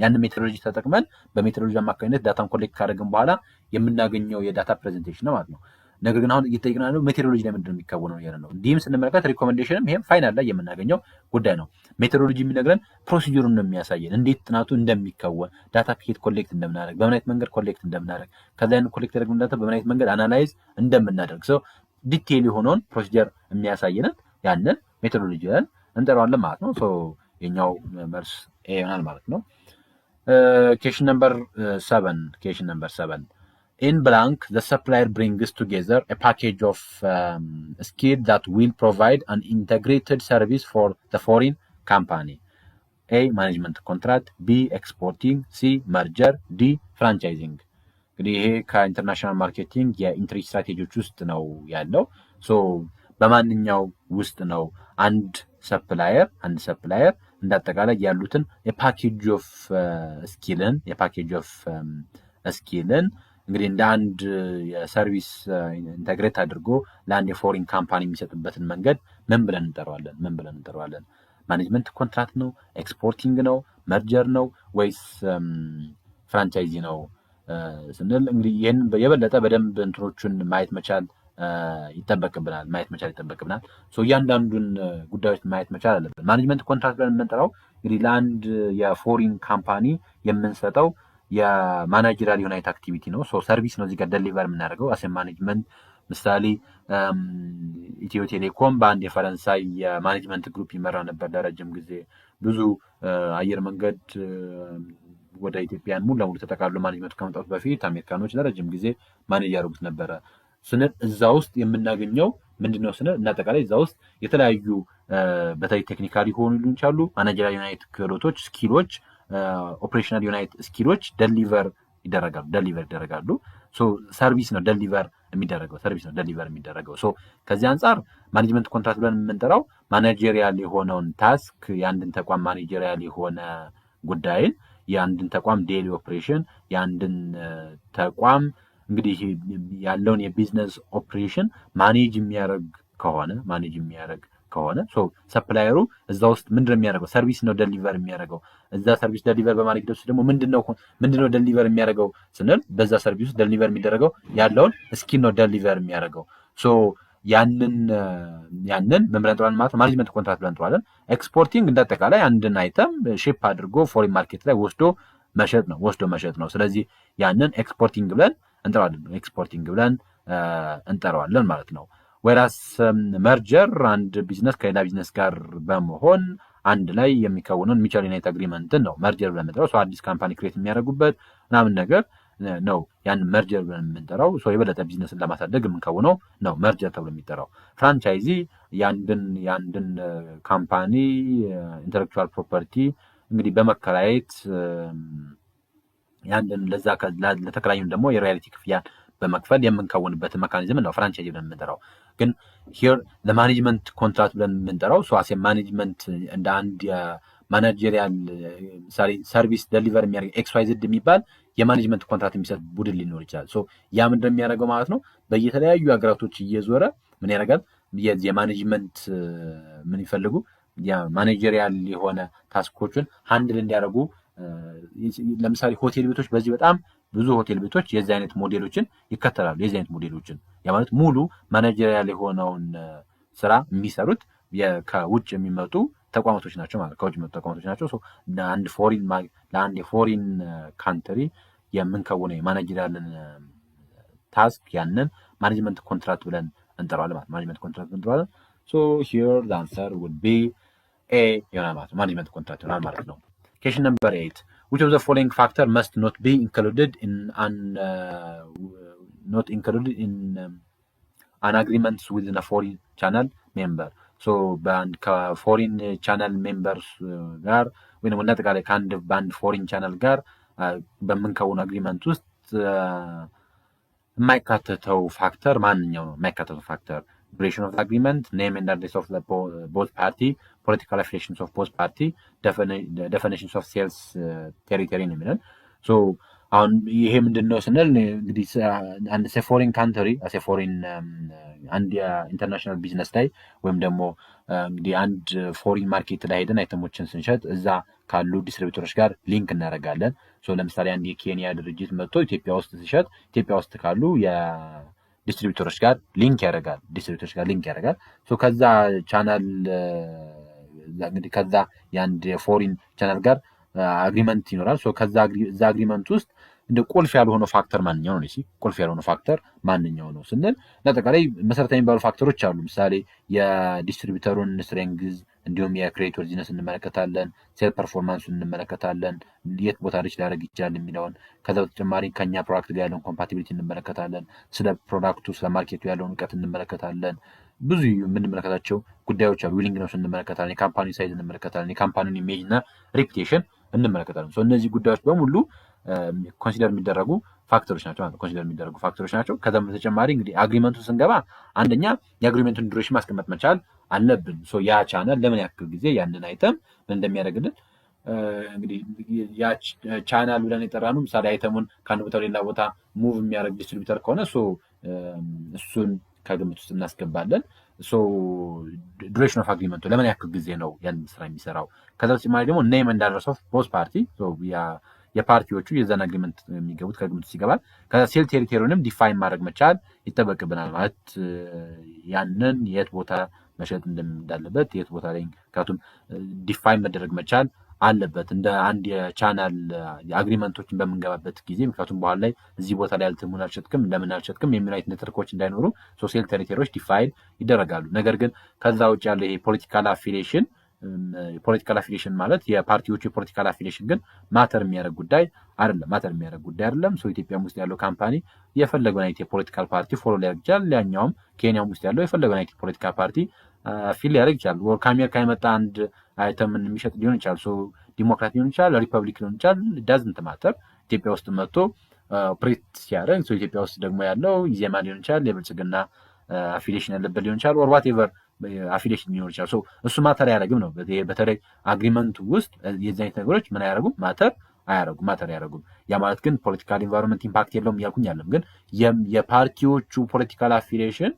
ያንን ሜቶዶሎጂ ተጠቅመን በሜቶዶሎጂ አማካኝነት ዳታን ኮሌክት ካደረግን በኋላ የምናገኘው የዳታ ፕሬዘንቴሽን ነው ማለት ነው። ነገር ግን አሁን እየጠየቅን ያለው ሜቶዶሎጂ ላይ ምንድን ነው የሚከወነው ያለ ነው። እንዲህም ስንመለከት ሪኮሜንዴሽንም ይሄም ፋይናል ላይ የምናገኘው ጉዳይ ነው። ሜቶዶሎጂ የሚነግረን ፕሮሲጀሩን ነው የሚያሳየን፣ እንዴት ጥናቱ እንደሚከወን፣ ዳታ ከየት ኮሌክት እንደምናደርግ፣ በምን አይነት መንገድ ኮሌክት እንደምናደርግ፣ ከዛ ያን ኮሌክት ያደረግነው ዳታ በምን አይነት መንገድ አናላይዝ እንደምናደርግ ሰው ዲቴይል የሆነውን ፕሮሲጀር የሚያሳየንን ያንን ሜቶዶሎጂ ብለን እንጠራዋለን ማለት ነው። የኛው መልስ ኤ ይሆናል ማለት ነው። ኬሽን ነምበር 7 In blank, the supplier brings together a package of skills that will provide an integrated service for the foreign company. A. Management contract, B. Exporting, C. Merger, D. Franchising. እንግዲህ ይሄ ከኢንተርናሽናል ማርኬቲንግ የኢንትሪ ስትራቴጂዎች ውስጥ ነው ያለው። በማንኛው ውስጥ ነው አንድ ሰፕላየር እንዳጠቃላይ ያሉትን የፓኬጅ ኦፍ ስኪልን እንግዲህ እንደ አንድ የሰርቪስ ኢንተግሬት አድርጎ ለአንድ የፎሪን ካምፓኒ የሚሰጥበትን መንገድ ምን ብለን እንጠራዋለን? ማኔጅመንት ኮንትራክት ነው? ኤክስፖርቲንግ ነው? መርጀር ነው? ወይስ ፍራንቻይዚ ነው ስንል እንግዲህ ይህን የበለጠ በደንብ እንትኖቹን ማየት መቻል ይጠበቅብናል። እያንዳንዱን ጉዳዮች ማየት መቻል አለብን። ማኔጅመንት ኮንትራክት ብለን የምንጠራው እንግዲህ ለአንድ የፎሪን ካምፓኒ የምንሰጠው የማናጀሪያል ዩናይት አክቲቪቲ ነው። ሰርቪስ ነው እዚህ ጋር ደሊቨር የምናደርገው አሴ ማኔጅመንት። ምሳሌ ኢትዮ ቴሌኮም በአንድ የፈረንሳይ የማኔጅመንት ግሩፕ ይመራ ነበር ለረጅም ጊዜ። ብዙ አየር መንገድ ወደ ኢትዮጵያን ሙሉ ለሙሉ ተጠቃሎ ማኔጅመንቱ ከመምጣቱ በፊት አሜሪካኖች ለረጅም ጊዜ ማኔጅ ያደርጉት ነበረ ስንል እዛ ውስጥ የምናገኘው ምንድነው ስንል እናጠቃላይ እዛ ውስጥ የተለያዩ በተለይ ቴክኒካል ሆኑ ሊሆን ይችላሉ ማናጀሪያል ዩናይት ክህሎቶች፣ ስኪሎች፣ ኦፕሬሽናል ዩናይት ስኪሎች ደሊቨር ይደረጋሉ። ሰርቪስ ነው ደሊቨር የሚደረገው። ከዚህ አንጻር ማኔጅመንት ኮንትራክት ብለን የምንጠራው ማኔጀሪያል የሆነውን ታስክ የአንድን ተቋም ማኔጀሪያል የሆነ ጉዳይን የአንድን ተቋም ዴይሊ ኦፕሬሽን የአንድን ተቋም እንግዲህ ያለውን የቢዝነስ ኦፕሬሽን ማኔጅ የሚያደርግ ከሆነ ሰፕላየሩ እዛ ውስጥ ምንድነው የሚያደርገው? ሰርቪስ ነው ደሊቨር የሚያደርገው። እዛ ሰርቪስ ደሊቨር በማድረግ ደስ ደግሞ ምንድነው ደሊቨር የሚያደርገው ስንል በዛ ሰርቪስ ውስጥ ደሊቨር የሚደረገው ያለውን ስኪል ነው ደሊቨር የሚያደርገው። ያንን ምን ብለን እንጠራለን ማለት ነው? ማኔጅመንት ኮንትራክት ብለን እንጠራለን። ኤክስፖርቲንግ እንዳጠቃላይ አንድን አይተም ሼፕ አድርጎ ፎሪን ማርኬት ላይ ወስዶ መሸጥ ነው። ስለዚህ ያንን ኤክስፖርቲንግ ብለን እንጠራዋለን ማለት ነው። ወይራስ መርጀር አንድ ቢዝነስ ከሌላ ቢዝነስ ጋር በመሆን አንድ ላይ የሚከውነውን ሚቹዋል ዩናይት አግሪመንትን ነው መርጀር ብለን የምንጠራው። አዲስ ካምፓኒ ክሬት የሚያደርጉበት ምናምን ነገር ነው ያን መርጀር ብለን የምንጠራው። የበለጠ ቢዝነስን ለማሳደግ የምንከውነው ነው መርጀር ተብሎ የሚጠራው። ፍራንቻይዚ የአንድን ካምፓኒ ኢንተሌክቹዋል ፕሮፐርቲ እንግዲህ በመከራየት ያንድን ለተከራዩም ደግሞ የሮያሊቲ ክፍያን በመክፈል የምንከውንበት ሜካኒዝም ነው ፍራንቻይዚ ብለን የምንጠራው። ግን ሂር ለማኔጅመንት ኮንትራክት ብለን የምንጠራው አሴ ማኔጅመንት እንደ አንድ የማናጀሪያል ሰርቪስ ደሊቨር የሚያደርግ XYZ የሚባል የማኔጅመንት ኮንትራክት የሚሰጥ ቡድን ሊኖር ይችላል። ያ ምንድን የሚያደርገው ማለት ነው በየተለያዩ ሀገራቶች እየዞረ ምን ያደርጋል የማኔጅመንት ምን ይፈልጉ የማኔጀሪያል የሆነ ታስኮችን ሃንድል እንዲያደርጉ። ለምሳሌ ሆቴል ቤቶች በዚህ በጣም ብዙ ሆቴል ቤቶች የዚህ አይነት ሞዴሎችን ይከተላሉ። የዚህ አይነት ሞዴሎችን ያ ማለት ሙሉ ማኔጀሪያል የሆነውን ስራ የሚሰሩት ከውጭ የሚመጡ ተቋማቶች ናቸው ማለት ከውጭ የሚመጡ ተቋማቶች ናቸው። ለአንድ የፎሪን ካንትሪ የምንከውነው የማኔጀሪያልን ታስክ ያንን ማኔጅመንት ኮንትራክት ብለን እንጠራዋለን ማለት ማኔጅመንት ኮንትራክት ብለን እንጠራዋለን። here the answer would be A ይሆናል ማለት ነው። ማኔጅመንት ኮንትራክት ይሆናል ማለት ነው። Question number 8. Which of the following factor must not be included in an agreement within a foreign channel member? በአንድ ከፎሪን ቻናል ሜምበርስ ጋር ወይም አጠቃላይ በአንድ ፎሪን ቻናል ጋር በምንከውን አግሪመንት ውስጥ የማይካተተው ፋክተር ማንኛው ነው? የማይካተተው ፋክተር duration of the agreement, name and address of both party, political affiliations of both party, definitions of sales territory ነው የሚለን። አሁን ይሄ ምንድን ነው ስንል እንግዲህ አንድ ፎሪን ካንትሪ ፎሪን አንድ የኢንተርናሽናል ቢዝነስ ላይ ወይም ደግሞ እንግዲህ አንድ ፎሪን ማርኬት ላይ ሄደን አይተሞችን ስንሸጥ እዛ ካሉ ዲስትሪቢዩተሮች ጋር ሊንክ እናደርጋለን። ለምሳሌ አንድ የኬንያ ድርጅት መጥቶ ኢትዮጵያ ውስጥ ሲሸጥ ኢትዮጵያ ውስጥ ካሉ ዲስትሪቢዩተሮች ጋር ሊንክ ያደርጋል። ከዛ ቻናል እንግዲህ ከዛ የአንድ የፎሪን ቻናል ጋር አግሪመንት ይኖራል። ከዛ አግሪመንት ውስጥ እንደ ቁልፍ ያልሆነው ፋክተር ማንኛው ነው? ቁልፍ ያልሆነው ፋክተር ማንኛው ነው ስንል ለአጠቃላይ መሰረታዊ የሚባሉ ፋክተሮች አሉ። ምሳሌ የዲስትሪቢዩተሩን ስትሬንግዝ እንዲሁም የክሬዲት ወርዚነስ እንመለከታለን። ሴል ፐርፎርማንሱን እንመለከታለን። የት ቦታ ሪች ሊያደርግ ይችላል የሚለውን። ከዛ በተጨማሪ ከኛ ፕሮዳክት ጋር ያለውን ኮምፓቲቢሊቲ እንመለከታለን። ስለ ፕሮዳክቱ ስለ ማርኬቱ ያለውን እውቀት እንመለከታለን። ብዙ የምንመለከታቸው ጉዳዮች አሉ። ዊሊንግነስ እንመለከታለን። የካምፓኒ ሳይዝ እንመለከታለን። የካምፓኒውን ኢሜጅ እና ሬፑቴሽን እንመለከታለን። እነዚህ ጉዳዮች በሙሉ ኮንሲደር የሚደረጉ ፋክተሮች ናቸው። ከዛም በተጨማሪ እንግዲህ አግሪመንቱ ስንገባ አንደኛ የአግሪመንቱን ዱሬሽን ማስቀመጥ መቻል አለብን። ያ ቻናል ለምን ያክል ጊዜ ያንን አይተም ምን እንደሚያደርግልን እንግዲህ ያ ቻናል ብለን የጠራነው ምሳሌ አይተሙን ከአንድ ቦታ ሌላ ቦታ ሙቭ የሚያደርግ ዲስትሪቢዩተር ከሆነ እሱን ከግምት ውስጥ እናስገባለን። ዱሬሽን ኦፍ አግሪመንቱ ለምን ያክል ጊዜ ነው ያን ስራ የሚሰራው። ከዛ በተጨማሪ ደግሞ ኔም ኤንድ አድረስ ኦፍ ቦዝ ፓርቲ የፓርቲዎቹ የዛን አግሪመንት የሚገቡት ከግምት ውስጥ ይገባል። ከዛ ሴል ቴሪቶሪንም ዲፋይን ማድረግ መቻል ይጠበቅብናል። ማለት ያንን የት ቦታ መሸጥ እንዳለበት የት ቦታ ላይ ምክንያቱም ዲፋይን መደረግ መቻል አለበት እንደ አንድ የቻናል አግሪመንቶችን በምንገባበት ጊዜ። ምክንያቱም በኋላ ላይ እዚህ ቦታ ላይ አልተሙን አልሸጥክም እንደምን አልሸጥክም የሚሉ አይነት ኔትወርኮች እንዳይኖሩ ሴል ቴሪቶሪዎች ዲፋይን ይደረጋሉ። ነገር ግን ከዛ ውጭ ያለ ይሄ ፖለቲካል አፊሊዬሽን ማለት የፓርቲዎቹ የፖለቲካል አፊሊዬሽን ግን ማተር የሚያደርግ ጉዳይ አይደለም። ኢትዮጵያም ውስጥ ያለው ካምፓኒ የፈለገውን አይነት የፖለቲካል ፓርቲ ፎሎ ሊያደርግ ይችላል። ያኛውም ኬንያም ውስጥ ያለው የፈለገውን አይነት የፖለቲካል ፓርቲ ፊል ሊያደርግ ይችላል። ወር ከአሜሪካ የመጣ አንድ አይተምን የሚሸጥ ሊሆን ይችላል። ዲሞክራት ሊሆን ይችላል፣ ሪፐብሊክ ሊሆን ይችላል። ዳዝንት ማተር ኢትዮጵያ ውስጥ መጥቶ ኦፕሬት ሲያደርግ ኢትዮጵያ ውስጥ ደግሞ ያለው ኢዜማ ሊሆን ይችላል፣ የብልጽግና አፊሊዬሽን ያለበት ሊሆን ይችላል፣ ኦር ዋትኤቨር አፊሊዬሽን ሊሆን ይችላል። እሱ ማተር አያደርግም ነው። በተለይ አግሪመንቱ ውስጥ የዚህ አይነት ነገሮች ምን አያደርጉም? ማተር አያደርጉም። ያ ማለት ግን ፖለቲካል ኢንቫይሮንመንት ኢምፓክት የለውም እያልኩኝ ያለም፣ ግን የፓርቲዎቹ ፖለቲካል አፊሊዬሽን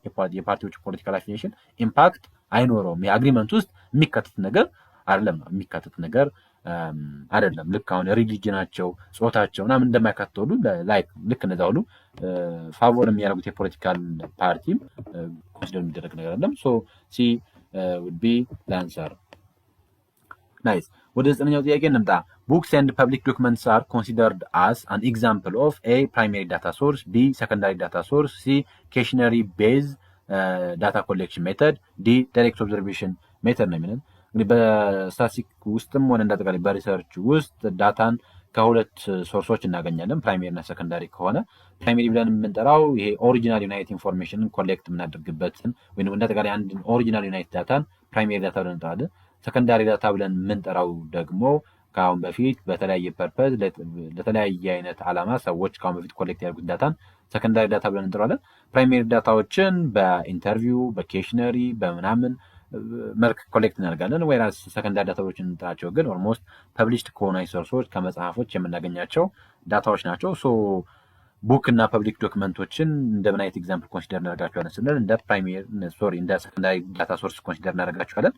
ኢምፓክት አይኖረውም። የአግሪመንት ውስጥ የሚካተት ነገር አይደለም። ልክ አሁን ሪሊጅናቸው፣ ጾታቸው ምናምን እንደማይካተት ሁሉ ልክ እነዛ ሁሉ ፋቮር የሚያደርጉት የፖለቲካል ፓርቲም ኮንሲደር የሚደረግ ነገር አይደለም። ሲ ውድ ቢ ለአንሰር። ናይስ። ወደ 9ኛው ጥያቄ እንምጣ። Books and public documents are considered as an example of A. primary data source, B. secondary data source, C. questionnaire based data collection method, D. direct observation method ነው የሚለን። እንግዲህ በስታቲስቲክ ውስጥም ሆነ እንዳጠቃላይ በሪሰርች ውስጥ ዳታን ከሁለት ሶርሶች እናገኛለን። ፕራይሜሪ እና ሰከንዳሪ ከሆነ ፕራይሜሪ ብለን የምንጠራው ይሄ ኦሪጂናል ዩናይት ኢንፎርሜሽንን ኮሌክት የምናደርግበትን ወይም እንደተጋሪ አንድ ኦሪጂናል ዩናይት ዳታን ፕራይሜሪ ዳታ ብለን እንጠራለን። ሰከንዳሪ ዳታ ብለን የምንጠራው ደግሞ ከአሁን በፊት በተለያየ ፐርፐዝ ለተለያየ አይነት ዓላማ ሰዎች ከአሁን በፊት ኮሌክት ያደርጉት ዳታን ሰከንዳሪ ዳታ ብለን እንጠራለን። ፕራይሜሪ ዳታዎችን በኢንተርቪው በኬሽነሪ በምናምን መልክ ኮሌክት እናደርጋለን። ወይራስ ሰከንዳሪ ዳታዎችን እንጠራቸው ግን ኦልሞስት ፐብሊሽድ ከሆኑ ሶርሶች ከመጽሐፎች የምናገኛቸው ዳታዎች ናቸው። ሶ ቡክ እና ፐብሊክ ዶክመንቶችን እንደምን አይነት ኤግዛምፕል ኮንሲደር እናደርጋቸዋለን ስንል እንደ ሰከንዳሪ ዳታ ሶርስ ኮንሲደር እናደርጋቸዋለን።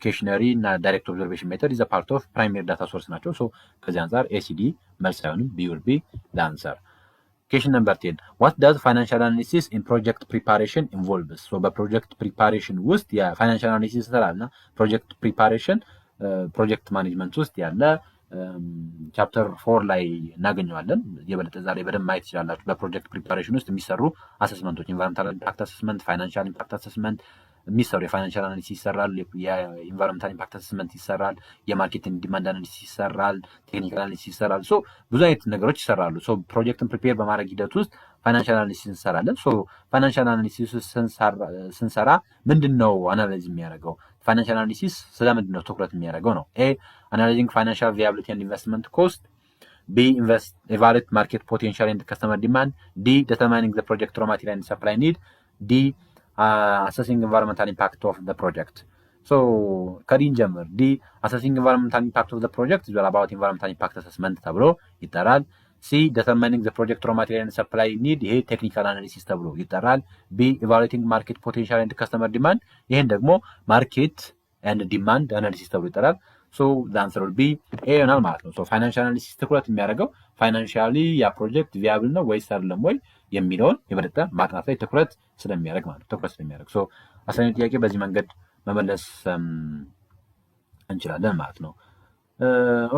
ኬሽነሪ እና ዳይሬክት ኦብዘርቬሽን ሜተድ ኢዝ ፓርት ኦፍ ፕራይሜሪ ዳታ ሶርስ ናቸው። ሶ ከዚህ አንጻር ኤሲዲ መልስ አይሆንም፣ ቢ ዊል ቢ ለአንሰር። Question number 10. What does financial analysis in project preparation involves? So በፕሮጀክት ፕሪፓሬሽን ውስጥ የፋይናንሻል አናሊሲስ ስራና ፕሮጀክት ፕሪፓሬሽን ፕሮጀክት ማኔጅመንት ውስጥ ያለ ቻፕተር 4 ላይ እናገኘዋለን። የበለጠ ዛሬ በደንብ ማየት ይችላላችሁ። በፕሮጀክት ፕሪፓሬሽን ውስጥ የሚሰሩ አሰስመንቶች ኢንቫይሮንመንታል ኢምፓክት አሰስመንት፣ ፋይናንሻል ኢምፓክት አሰስመንት የሚሰሩ የፋይናንሻል አናሊሲስ ይሰራል፣ የኢንቫይሮንመንታል ኢምፓክት አሰስመንት ይሰራል፣ የማርኬቲንግ ዲማንድ አናሊሲስ ይሰራል፣ ቴክኒካል አናሊሲስ ይሰራል። ሶ ብዙ አይነት ነገሮች ይሰራሉ። ሶ ፕሮጀክትን ፕሪፔር በማድረግ ሂደት ውስጥ ፋይናንሻል አናሊሲስ እንሰራለን። ሶ ፋይናንሻል አናሊሲስ ስንሰራ ምንድን ነው አናላይዝ የሚያደርገው? ፋይናንሻል አናሊሲስ ስለምንድን ነው ትኩረት የሚያደርገው ነው? ኤ አናላይዚንግ ፋይናንሻል ቪያቢሊቲ ኤንድ ኢንቨስትመንት ኮስት፣ ቢ ኤቫሉዌት ማርኬት ፖቴንሻል ኤንድ ከስተመር ዲማንድ፣ ዲ ዲተርማይኒንግ ዘ ፕሮጀክት ሮ ማቴሪያል ኤንድ ሰፕላይ ኒድ፣ ዲ assessing environmental impact of the project. So ከዲን ጀምር። ዲ assessing environmental impact of the project is all about environmental impact assessment ተብሎ ይጠራል። ሲ determining the project raw material and supply need ይሄ ቴክኒካል አናሊሲስ ተብሎ ይጠራል። ቢ evaluating market potential and customer demand ይሄን ደግሞ ማርኬት and demand አናሊሲስ ተብሎ ይጠራል። ሶ the answer will be A ይሆናል ማለት ነው። ሶ ፋይናንሻል አናሊሲስ ትኩረት የሚያደርገው ፋይናንሻሊ ያ ፕሮጀክት ቪያብል ነው ወይስ አይደለም ወይ የሚለውን የበለጠ ማጥናት ላይ ትኩረት ስለሚያደርግ ማለት ነው። ትኩረት ስለሚያደርግ ሶ አስረኛው ጥያቄ በዚህ መንገድ መመለስ እንችላለን ማለት ነው።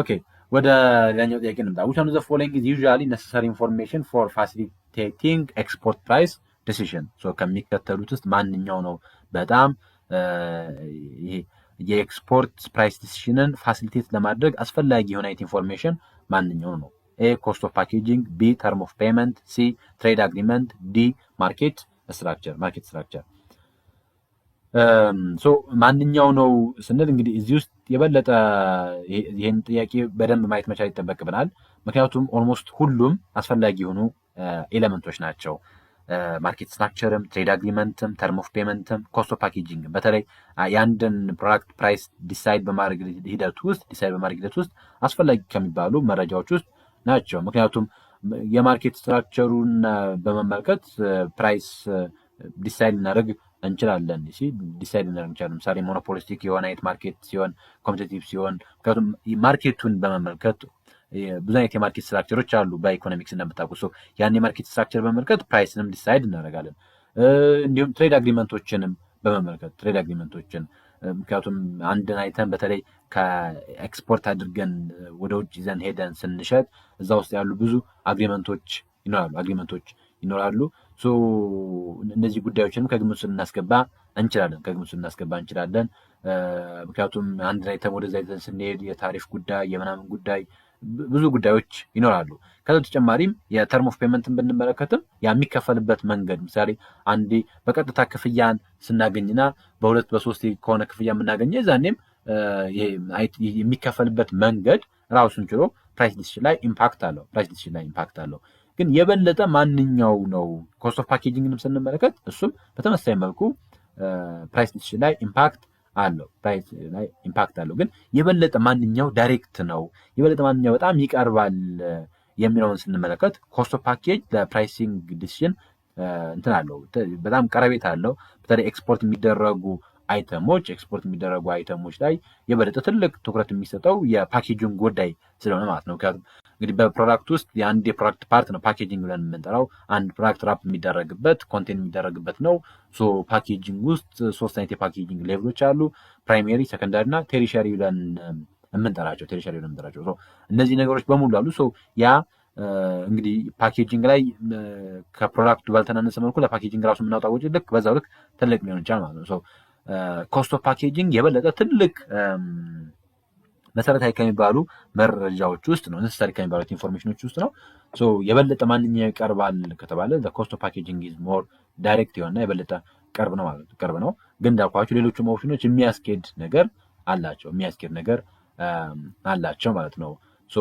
ኦኬ ወደ ሌላኛው ጥያቄ እንምጣ። which one of the following is usually necessary information for facilitating export price decision? ሶ ከሚከተሉት ውስጥ ማንኛው ነው በጣም ይሄ የኤክስፖርት ፕራይስ ዲሲዥንን ፋሲሊቴት ለማድረግ አስፈላጊ የሆነ ኢንፎርሜሽን ማንኛው ነው? ኤ ኮስት ኦፍ ፓኬጂንግ፣ ቢ ተርም ኦፍ ፔመንት፣ ሲ ትሬድ አግሪመንት፣ ዲ ማርኬት ስትራክቸር። ሶ ማንኛው ነው ስንል እንግዲህ እዚህ ውስጥ የበለጠ ይህን ጥያቄ በደንብ ማየት መቻል ይጠበቅብናል። ምክንያቱም ኦልሞስት ሁሉም አስፈላጊ የሆኑ ኤሌመንቶች ናቸው። ማርኬት ስትራክቸርም፣ ትሬድ አግሪመንትም፣ ተርም ኦፍ ፔመንትም፣ ኮስት ኦፍ ፓኬጂንግም በተለይ የአንድን ፕሮዳክት ፕራይስ ዲሳይድ በማድረግ ሂደት ውስጥ አስፈላጊ ከሚባሉ መረጃዎች ውስጥ ናቸው። ምክንያቱም የማርኬት ስትራክቸሩን በመመልከት ፕራይስ ዲሳይድ ልናደርግ እንችላለን። ለምሳሌ ሞኖፖሊስቲክ የሆነ አይነት ማርኬት ሲሆን፣ ኮምፒቲቲቭ ሲሆን፣ ምክንያቱም ማርኬቱን በመመልከት ብዙ አይነት የማርኬት ስትራክቸሮች አሉ በኢኮኖሚክስ እንደምታውቁ። ያን የማርኬት ስትራክቸር በመመልከት ፕራይስንም ዲሳይድ እናደርጋለን። እንዲሁም ትሬድ አግሪመንቶችንም በመመልከት ምክንያቱም አንድን አይተም በተለይ ከኤክስፖርት አድርገን ወደ ውጭ ይዘን ሄደን ስንሸጥ እዛ ውስጥ ያሉ ብዙ አግሪመንቶች ይኖራሉ። ሶ እነዚህ ጉዳዮችንም ከግምት ልናስገባ እንችላለን። ምክንያቱም አንድን አይተም ወደዛ ይዘን ስንሄድ የታሪፍ ጉዳይ የምናምን ጉዳይ ብዙ ጉዳዮች ይኖራሉ። ከዛ ተጨማሪም የተርም ኦፍ ፔመንትን ብንመለከትም የሚከፈልበት መንገድ ምሳሌ አንዴ በቀጥታ ክፍያን ስናገኝና በሁለት በሶስት ከሆነ ክፍያ የምናገኘው ዛኔም የሚከፈልበት መንገድ ራሱን ችሎ ፕራይስ ዲሲዥን ላይ ኢምፓክት አለው። ግን የበለጠ ማንኛው ነው? ኮስት ኦፍ ፓኬጂንግንም ስንመለከት እሱም በተመሳሳይ መልኩ ፕራይስ ዲሲዥን ላይ ኢምፓክት አለው። ግን የበለጠ ማንኛው ዳይሬክት ነው፣ የበለጠ ማንኛው በጣም ይቀርባል የሚለውን ስንመለከት ኮስት ኦፍ ፓኬጅ ለፕራይሲንግ ዲሲዥን በጣም ቀረቤታ አለው። በተለይ ኤክስፖርት የሚደረጉ አይተሞች ላይ የበለጠ ትልቅ ትኩረት የሚሰጠው የፓኬጂንግ ጉዳይ ስለሆነ ማለት ነው። ምክንያቱም እንግዲህ በፕሮዳክት ውስጥ የአንድ የፕሮዳክት ፓርት ነው ፓኬጂንግ ብለን የምንጠራው። አንድ ፕሮዳክት ራፕ የሚደረግበት ኮንቴንት የሚደረግበት ነው። ሶ ፓኬጂንግ ውስጥ 3 አይነት የፓኬጂንግ ሌቭሎች አሉ። ፕራይሜሪ፣ ሰከንዳሪ እና ቴሪሸሪ ብለን የምንጠራቸው። እነዚህ ነገሮች በሙሉ አሉ። ሶ ያ እንግዲህ ፓኬጂንግ ላይ ከፕሮዳክቱ ባልተናነሰ መልኩ ለፓኬጂንግ ራሱ የምናወጣው ወጪ ልክ በዛው ልክ ትልቅ ሊሆን ይችላል ማለት ነው። ኮስት ኦፍ ፓኬጂንግ የበለጠ ትልቅ መሰረታዊ ከሚባሉ መረጃዎች ውስጥ ነው፣ ነሰሰሪ ከሚባሉት ኢንፎርሜሽኖች ውስጥ ነው። ሶ የበለጠ ማንኛው ይቀርባል ከተባለ ኮስት ኦፍ ፓኬጂንግ ኢዝ ሞር ዳይሬክት የሆነ የበለጠ ቅርብ ነው ማለት ነው። ቅርብ ነው ግን እንዳልኳችሁ ሌሎችም ኦፕሽኖች የሚያስኬድ ነገር አላቸው ማለት ነው። ሶ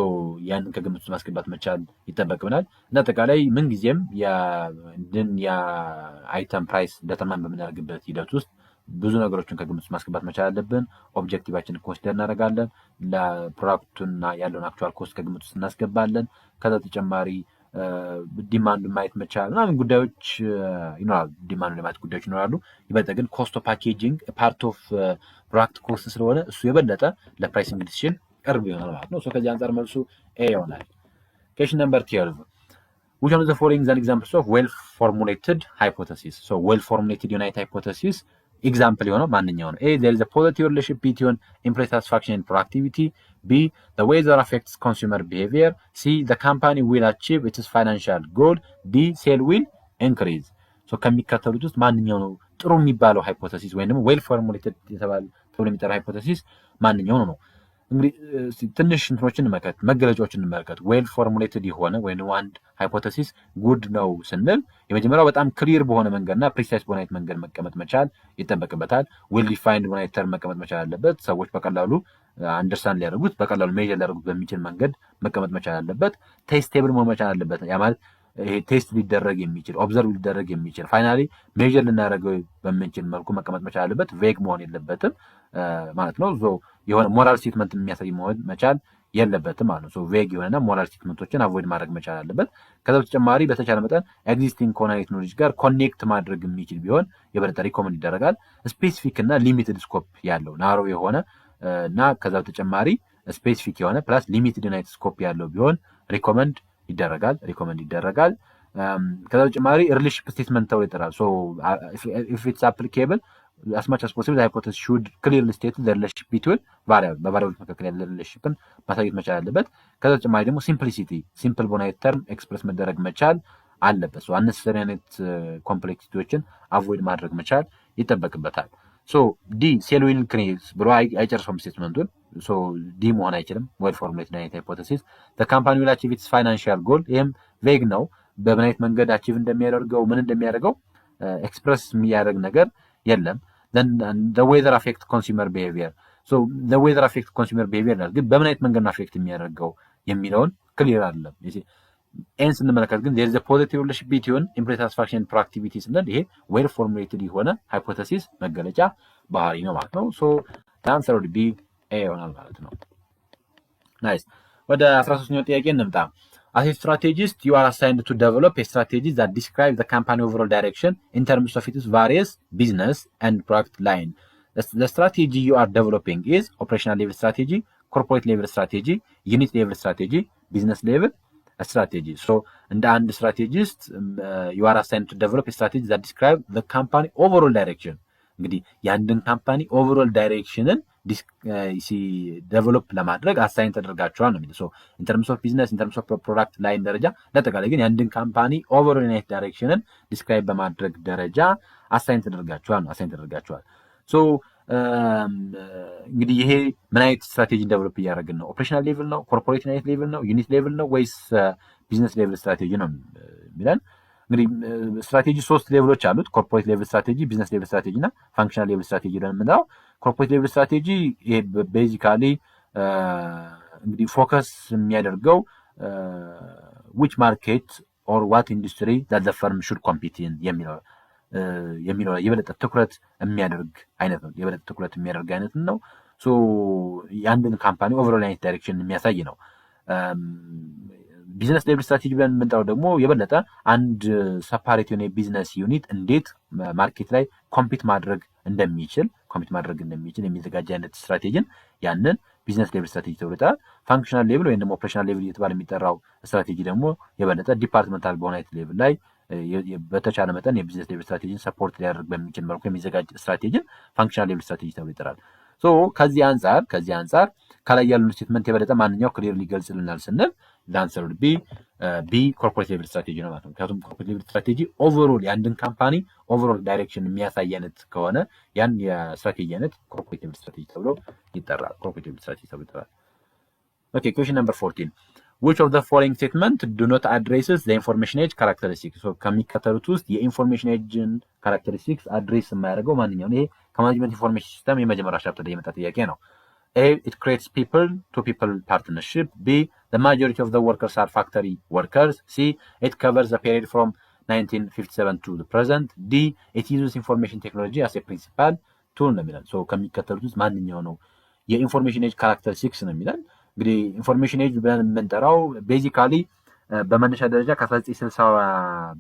ያንን ከግምት ውስጥ ማስገባት መቻል ይጠበቅብናል። እንደ አጠቃላይ ምንጊዜም የአይተም ፕራይስ ደተርማን በምናደርግበት ሂደት ውስጥ ብዙ ነገሮችን ከግምት ውስጥ ማስገባት መቻል አለብን። ኦብጀክቲቫችንን ኮንሲደር እናደርጋለን። ለፕሮዳክቱና ያለውን አክቹዋል ኮስት ከግምት ውስጥ እናስገባለን። ከዛ ተጨማሪ ዲማንድ ማየት መቻል ምናምን ጉዳዮች ይኖራሉ። ዲማንድ ለማየት ጉዳዮች ይኖራሉ። ይበልጥ ግን ኮስት ኦፍ ፓኬጂንግ ፓርት ኦፍ ፕሮዳክት ኮስት ስለሆነ እሱ የበለጠ ለፕራይሲንግ ዲሲዥን ቅርብ ይሆናል ማለት ነው። ከዚህ አንጻር መልሱ ኤ ይሆናል። Question number 12. Which one of the following is an example of well-formulated hypothesis? So well-formulated unit hypothesis example የሆነው ማንኛው ነው? A. There is a positive relationship between employee satisfaction and productivity. B. The weather affects consumer behavior. C. The company will achieve its financial goal. D. Sale will increase. So ከሚከተሉት ውስጥ ማንኛው ነው ጥሩ የሚባለው ሃይፖቴሲስ ወይም ደግሞ well-formulated የተባለ ተብሎ የሚጠራው ሃይፖቴሲስ ማንኛው ነው? እንግዲህ ትንሽ እንትኖችን እንመልከት፣ መገለጫዎችን እንመልከት። ዌል ፎርሙሌትድ የሆነ ወይም አንድ ሃይፖቴሲስ ጉድ ነው ስንል የመጀመሪያው በጣም ክሊር በሆነ መንገድና ፕሪሳይስ በሆነ መንገድ መቀመጥ መቻል ይጠበቅበታል። ዌል ዲፋይንድ በሆነ ተርም መቀመጥ መቻል አለበት። ሰዎች በቀላሉ አንደርስታንድ ሊያደርጉት በቀላሉ ሜጀር ሊያደርጉት በሚችል መንገድ መቀመጥ መቻል አለበት። ቴስቴብል መሆን መቻል አለበት። ያ ማለት ቴስት ሊደረግ የሚችል ኦብዘርቭ ሊደረግ የሚችል ፋይናሊ ሜጀር ልናደርገው በምንችል መልኩ መቀመጥ መቻል አለበት። ቬግ መሆን የለበትም ማለት ነው። የሆነ ሞራል ስቴትመንት የሚያሳይ መሆን መቻል የለበትም ማለት ነው። ቬግ የሆነና ሞራል ስቴትመንቶችን አቮይድ ማድረግ መቻል አለበት። ከዛ በተጨማሪ በተቻለ መጠን ኤግዚስቲንግ ከሆነ ቴክኖሎጂ ጋር ኮኔክት ማድረግ የሚችል ቢሆን የበለጠ ሪኮመንድ ይደረጋል። ስፔሲፊክ እና ሊሚትድ ስኮፕ ያለው ናሮ የሆነ እና ከዛ በተጨማሪ ስፔሲፊክ የሆነ ፕላስ ሊሚትድ ናይት ስኮፕ ያለው ቢሆን ሪኮመንድ ይደረጋል። ከዛ በተጨማሪ ሪሌሽንሺፕ ስቴትመንት ተብሎ ይጠራል። ኢፍ ኢትስ አፕሊኬብል as much as possible the hypothesis should clearly state the relationship between በቫሪያብሎች መካከል ያለ ሪሌሽንሽፕን ማሳየት መቻል አለበት። ከዛ በተጨማሪ ደግሞ ሲምፕሊሲቲ ሲምፕል በሆነ ተርም ኤክስፕረስ መደረግ መቻል አለበት። አነሰሰሪ አይነት ኮምፕሌክሲቲዎችን አቮይድ ማድረግ መቻል ይጠበቅበታል። ዲ ሴል ዊል ኢንክሪዝ ብሎ አይጨርሰውም ስቴትመንቱን። ዲ መሆን አይችልም። ዌል ፎርሙሌትድ አይነት ሃይፖቴሲስ the company will achieve its financial goal ይህም ቬግ ነው። በምን አይነት መንገድ አቺቭ እንደሚያደርገው ምን እንደሚያደርገው ኤክስፕረስ የሚያደርግ ነገር የለም። the weather affect consumer behavior the weather affect consumer behavior ግን በምን አይነት መንገድ ነው አፌክት የሚያደርገው የሚለውን ክሊር አይደለም። ኤን ስንመለከት ግን there is a positive relationship between employee satisfaction and productivity ስንል ይሄ well formulated የሆነ ሃይፖቴሲስ መገለጫ ባህሪ ነው ማለት ነው። the answer would be A ይሆናል ማለት ነው። ናይስ። ወደ 13ኛው ጥያቄ እንምጣ። As a strategist, you are assigned to develop a strategy that describes the company overall direction in terms of its various business and product line. The strategy you are developing is operational level strategy, corporate level strategy, unit level strategy, business level strategy. እንደ አንድ strategist, you are assigned to develop a strategy that describes the company overall direction. እንግዲህ የአንድን ካምፓኒ ኦቨርኦል ዳይሬክሽንን ዴቨሎፕ ለማድረግ አሳይን ተደርጋቸዋል ነው የሚለው። ኢን ተርምስ ኦፍ ቢዝነስ ኢን ተርምስ ኦፍ ፕሮዳክት ላይን ደረጃ ለአጠቃላይ ግን የአንድን ካምፓኒ ኦቨርኦል ዳይሬክሽንን ዲስክራይብ በማድረግ ደረጃ አሳይን ተደርጋቸዋል። እንግዲህ ይሄ ምን አይነት ስትራቴጂን ዴቨሎፕ እያደረግን ነው? ኦፕሬሽናል ሌቭል ነው? ኮርፖሬት ሌቭል ነው? ዩኒት ሌቭል ነው? ወይስ ቢዝነስ ሌቭል ስትራቴጂ ነው የሚለን? እንግዲህ ስትራቴጂ 3 ሌቭሎች አሉት። ኮርፖሬት ሌቭል ስትራቴጂ፣ ቢዝነስ ሌቭል ስትራቴጂ እና ፋንክሽናል ሌቭል ስትራቴጂ ብለን የምንለው። ኮርፖሬት ሌቭል ስትራቴጂ ይሄ ቤዚካሊ እንግዲህ ፎከስ የሚያደርገው which market or what industry that the firm should compete in የሚለው የበለጠ ትኩረት የሚያደርግ አይነት ነው። የአንድን ካምፓኒ ኦቨርኦል አይነት ዳይሬክሽን የሚያሳይ ነው። ቢዝነስ ሌቭል ስትራቴጂ ብለን የምንጠራው ደግሞ የበለጠ አንድ ሰፓሬት የሆነ የቢዝነስ ዩኒት እንዴት ማርኬት ላይ ኮምፒት ማድረግ እንደሚችል የሚዘጋጅ አይነት ስትራቴጂን ያንን ቢዝነስ ሌቭል ስትራቴጂ ተብሎ ይጠራል። ፋንክሽናል ሌቭል ወይም ደግሞ ኦፕሬሽናል ሌቭል እየተባለ የሚጠራው ስትራቴጂ ደግሞ የበለጠ ዲፓርትመንታል በሆነ አይነት ሌቭል ላይ በተቻለ መጠን የቢዝነስ ሌቭል ስትራቴጂን ሰፖርት ሊያደርግ በሚችል መልኩ የሚዘጋጅ ስትራቴጂን ፋንክሽናል ሌቭል ስትራቴጂ ተብሎ ይጠራል። ከዚህ አንጻር ከላይ ያሉን ስቴትመንት የበለጠ ማንኛው ክሊር ሊገልጽልናል ስንል ላንሰር ቢ ኮርፖሬት ሌቭል ስትራቴጂ ነው ማለት ነው። ምክንያቱም ኮርፖሬት ሌቭል ስትራቴጂ ኦቨርኦል የአንድን ካምፓኒ ኦቨርኦል ዳይሬክሽን የሚያሳይ አይነት ከሆነ ያን የስትራቴጂ አይነት ኮርፖሬት ሌቭል ስትራቴጂ ተብሎ ይጠራል። Okay, question number 14. Which of the following statement do not addresses the information age characteristics? So ከሚከተሉት ውስጥ የኢንፎርሜሽን ኤጅን ካራክተሪስቲክስ አድሬስ የማያደርገው ማንኛው ነው? ይሄ ከማኔጅመንት ኢንፎርሜሽን ሲስተም የመጀመሪያ ቻፕተር ላይ የመጣ ጥያቄ ነው። A, it creates people to people partnership. B, the majority of the workers are factory workers. C, it covers the period from 1957 to the present. D, it uses information technology as a principal tool ነው የሚለን። ሶ ከሚከተሉት ውስጥ ማንኛው ነው የኢንፎርሜሽን ኤጅ ካራክተሪስቲክስ ነው የሚለን። እንግዲህ ኢንፎርሜሽን ኤጅ ብለን የምንጠራው ቤዚካሊ በመነሻ ደረጃ ከ1960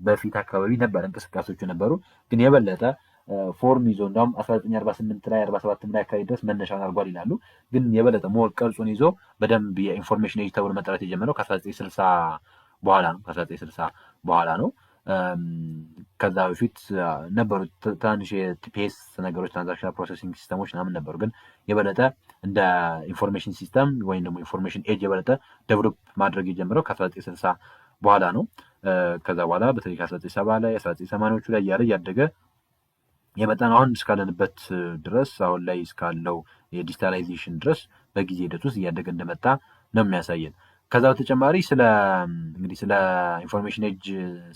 በፊት አካባቢ ነበር እንቅስቃሴዎቹ ነበሩ፣ ግን የበለጠ ፎርም ይዞ እንዳውም 1948 ላይ 47 ላይ አካባቢ ድረስ መነሻውን አድርጓል ይላሉ። ግን የበለጠ ሞር ቅርጹን ይዞ በደንብ የኢንፎርሜሽን ኤጅ ተብሎ መጠራት የጀመረው ከ1960 በኋላ ነው። ከዛ በፊት ነበሩ ትናንሽ የቲፒኤስ ነገሮች ትራንዛክሽናል ፕሮሰሲንግ ሲስተሞች ምናምን ነበሩ። ግን የበለጠ እንደ ኢንፎርሜሽን ሲስተም ወይም ደግሞ ኢንፎርሜሽን ኤጅ የበለጠ ዴቨሎፕ ማድረግ የጀመረው ከ1960 በኋላ ነው። ከዛ በኋላ በተለይ ከ1970 ላይ 1980ዎቹ ላይ እያደገ የመጣን አሁን እስካለንበት ድረስ አሁን ላይ እስካለው የዲጂታላይዜሽን ድረስ በጊዜ ሂደት ውስጥ እያደገ እንደመጣ ነው የሚያሳየን። ከዛ በተጨማሪ ስለ ኢንፎርሜሽን ኤጅ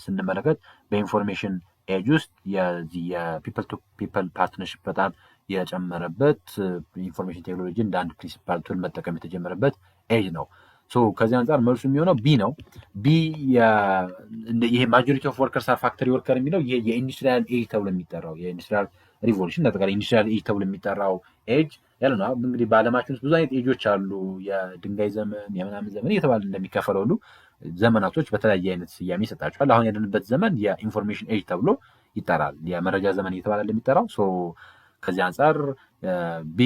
ስንመለከት በኢንፎርሜሽን ኤጅ ውስጥ የፒፕል ቱ ፒፕል ፓርትነርሽፕ በጣም የጨመረበት ኢንፎርሜሽን ቴክኖሎጂ እንደ አንድ ፕሪንሲፓል ቱል መጠቀም የተጀመረበት ኤጅ ነው። ከዚህ አንጻር መልሱ የሚሆነው ቢ ነው። ቢ ይሄ ማጆሪቲ ኦፍ ወርከርስ አር ፋክተሪ ወርከር የሚለው ይሄ የኢንዱስትሪያል ኤጅ ተብሎ የሚጠራው የኢንዱስትሪያል ሪቮሉሽን አጠቃላይ ኢንዱስትሪያል ኤጅ ተብሎ የሚጠራው ኤጅ ያለ ነው። እንግዲህ በዓለማችን ውስጥ ብዙ አይነት ኤጆች አሉ። የድንጋይ ዘመን፣ የምናምን ዘመን እየተባለ እንደሚከፈለው ሁሉ ዘመናቶች በተለያየ አይነት ስያሜ ይሰጣቸዋል። አሁን ያለንበት ዘመን የኢንፎርሜሽን ኤጅ ተብሎ ይጠራል፣ የመረጃ ዘመን እየተባለ እንደሚጠራው። ከዚህ አንጻር ቢ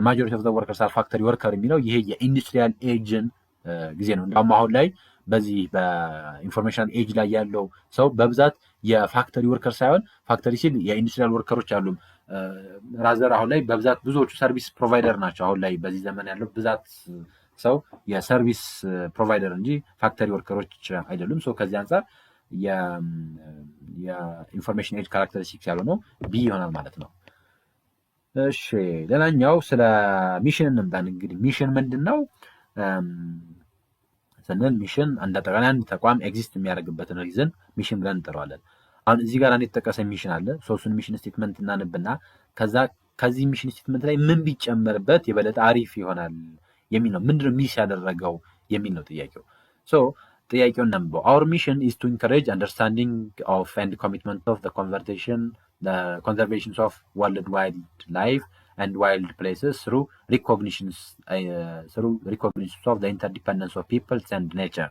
ማጆሪቲ ኦፍ ዘ ወርከርስ አር ፋክተሪ ወርከር የሚለው ይሄ የኢንዱስትሪያል ኤጅን ጊዜ ነው። እንዳውም አሁን ላይ በዚህ በኢንፎርሜሽናል ኤጅ ላይ ያለው ሰው በብዛት የፋክተሪ ወርከር ሳይሆን ፋክተሪ ሲል የኢንዱስትሪያል ወርከሮች አሉ ራዘር አሁን ላይ በብዛት ብዙዎቹ ሰርቪስ ፕሮቫይደር ናቸው። አሁን ላይ በዚህ ዘመን ያለው ብዛት ሰው የሰርቪስ ፕሮቫይደር እንጂ ፋክተሪ ወርከሮች አይደሉም። ከዚህ አንጻር የኢንፎርሜሽን ኤጅ ካራክተሪስቲክስ ያልሆነው ቢ ይሆናል ማለት ነው። እሺ ሌላኛው ስለ ሚሽን እንምጣን። እንግዲህ ሚሽን ምንድን ነው ስንል ሚሽን አጠቃላይ አንድ ተቋም ኤግዚስት የሚያደርግበትን ሪዝን ሚሽን ብለን እንጠራዋለን። አሁን እዚህ ጋር አንድ የተጠቀሰ ሚሽን አለ። እሱን ሚሽን ስቴትመንት እናንብና ከዚህ ሚሽን ስቴትመንት ላይ ምን ቢጨመርበት የበለጠ አሪፍ ይሆናል የሚል ነው። ምንድነው ሚስ ያደረገው የሚል ነው ጥያቄው። ጥያቄውን ነምበው our mission is to encourage understanding of and commitment of the conservations of worldwide life and wild places through recognitions of the interdependence of peoples and nature.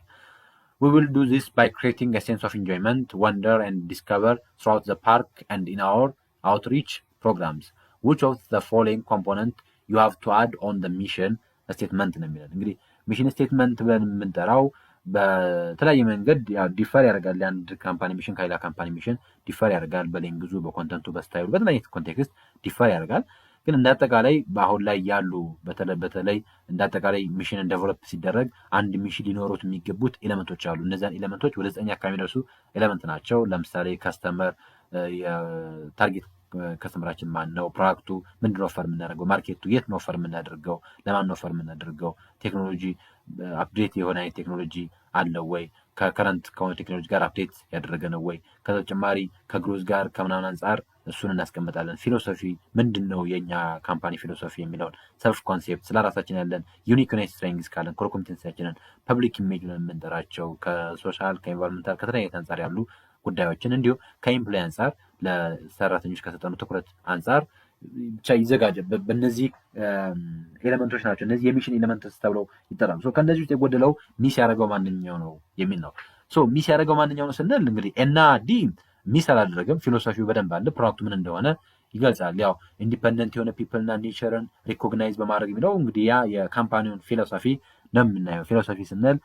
We will do this by creating a sense of enjoyment, wonder, and discover throughout the park and in our outreach programs. Which of the following component you have to add on the mission statement ነው የሚለው። እንግዲህ ሚሽን ስቴትመንት ብለን የምንጠራው በተለያየ መንገድ ዲፈር ያደርጋል። የአንድ ካምፓኒ ሚሽን ከሌላ ካምፓኒ ሚሽን ዲፈር ያደርጋል። በሌንግዙ፣ በኮንተንቱ፣ በስታይሉ በተለያየ ኮንቴክስት ዲፈር ያደርጋል። ግን እንዳጠቃላይ በአሁን ላይ ያሉ በተለይ እንዳጠቃላይ ሚሽንን ዴቨሎፕ ሲደረግ አንድ ሚሽን ሊኖሩት የሚገቡት ኤሌመንቶች አሉ። እነዚያን ኤሌመንቶች ወደ 9 አካባቢ የሚደርሱ ኤሌመንት ናቸው። ለምሳሌ ከስተመር፣ የታርጌት ከስተመራችን ማን ነው፣ ፕሮዳክቱ ምንድነው ኦፈር የምናደርገው፣ ማርኬቱ የት ነው ኦፈር የምናደርገው፣ ለማን ነው ኦፈር የምናደርገው፣ ቴክኖሎጂ አፕዴት የሆነ አይነት ቴክኖሎጂ አለው ወይ፣ ከከረንት ከሆነ ቴክኖሎጂ ጋር አፕዴት ያደረገ ነው ወይ፣ ከተጨማሪ ከግሮዝ ጋር ከምናምን አንጻር እሱን እናስቀምጣለን። ፊሎሶፊ ምንድን ነው የኛ ካምፓኒ ፊሎሶፊ የሚለውን ሰልፍ ኮንሴፕት፣ ስለ ራሳችን ያለን ዩኒክኔስ ስትሬንግዝ ካለን ኮር ኮምፒተንሲያችንን፣ ፐብሊክ ኢሜጅ ብለን የምንጠራቸው ከሶሻል ከኤንቫይሮንመንታል ከተለያየ አንጻር ያሉ ጉዳዮችን እንዲሁም ከኢምፕሎይ አንጻር ለሰራተኞች ከሰጠኑ ትኩረት አንጻር ብቻ ይዘጋጀ። በእነዚህ ኤሌመንቶች ናቸው እነዚህ የሚሽን ኤሌመንትስ ተብለው ይጠራሉ። ከእነዚህ ውስጥ የጎደለው ሚስ ያደረገው ማንኛው ነው የሚል ነው። ሚስ ያደረገው ማንኛው ነው ስንል እንግዲህ እና ዲ ሚስ አላደረገም። ፊሎሶፊው በደንብ አለ። ፕሮዳክቱ ምን እንደሆነ ይገልጻል። ያው ኢንዲፐንደንት የሆነ ፒፕል እና ኔቸርን ሪኮግናይዝ በማድረግ የሚለው እንግዲህ ያ የካምፓኒውን ፊሎሶፊ ነው የምናየው። ፊሎሶፊ ስንል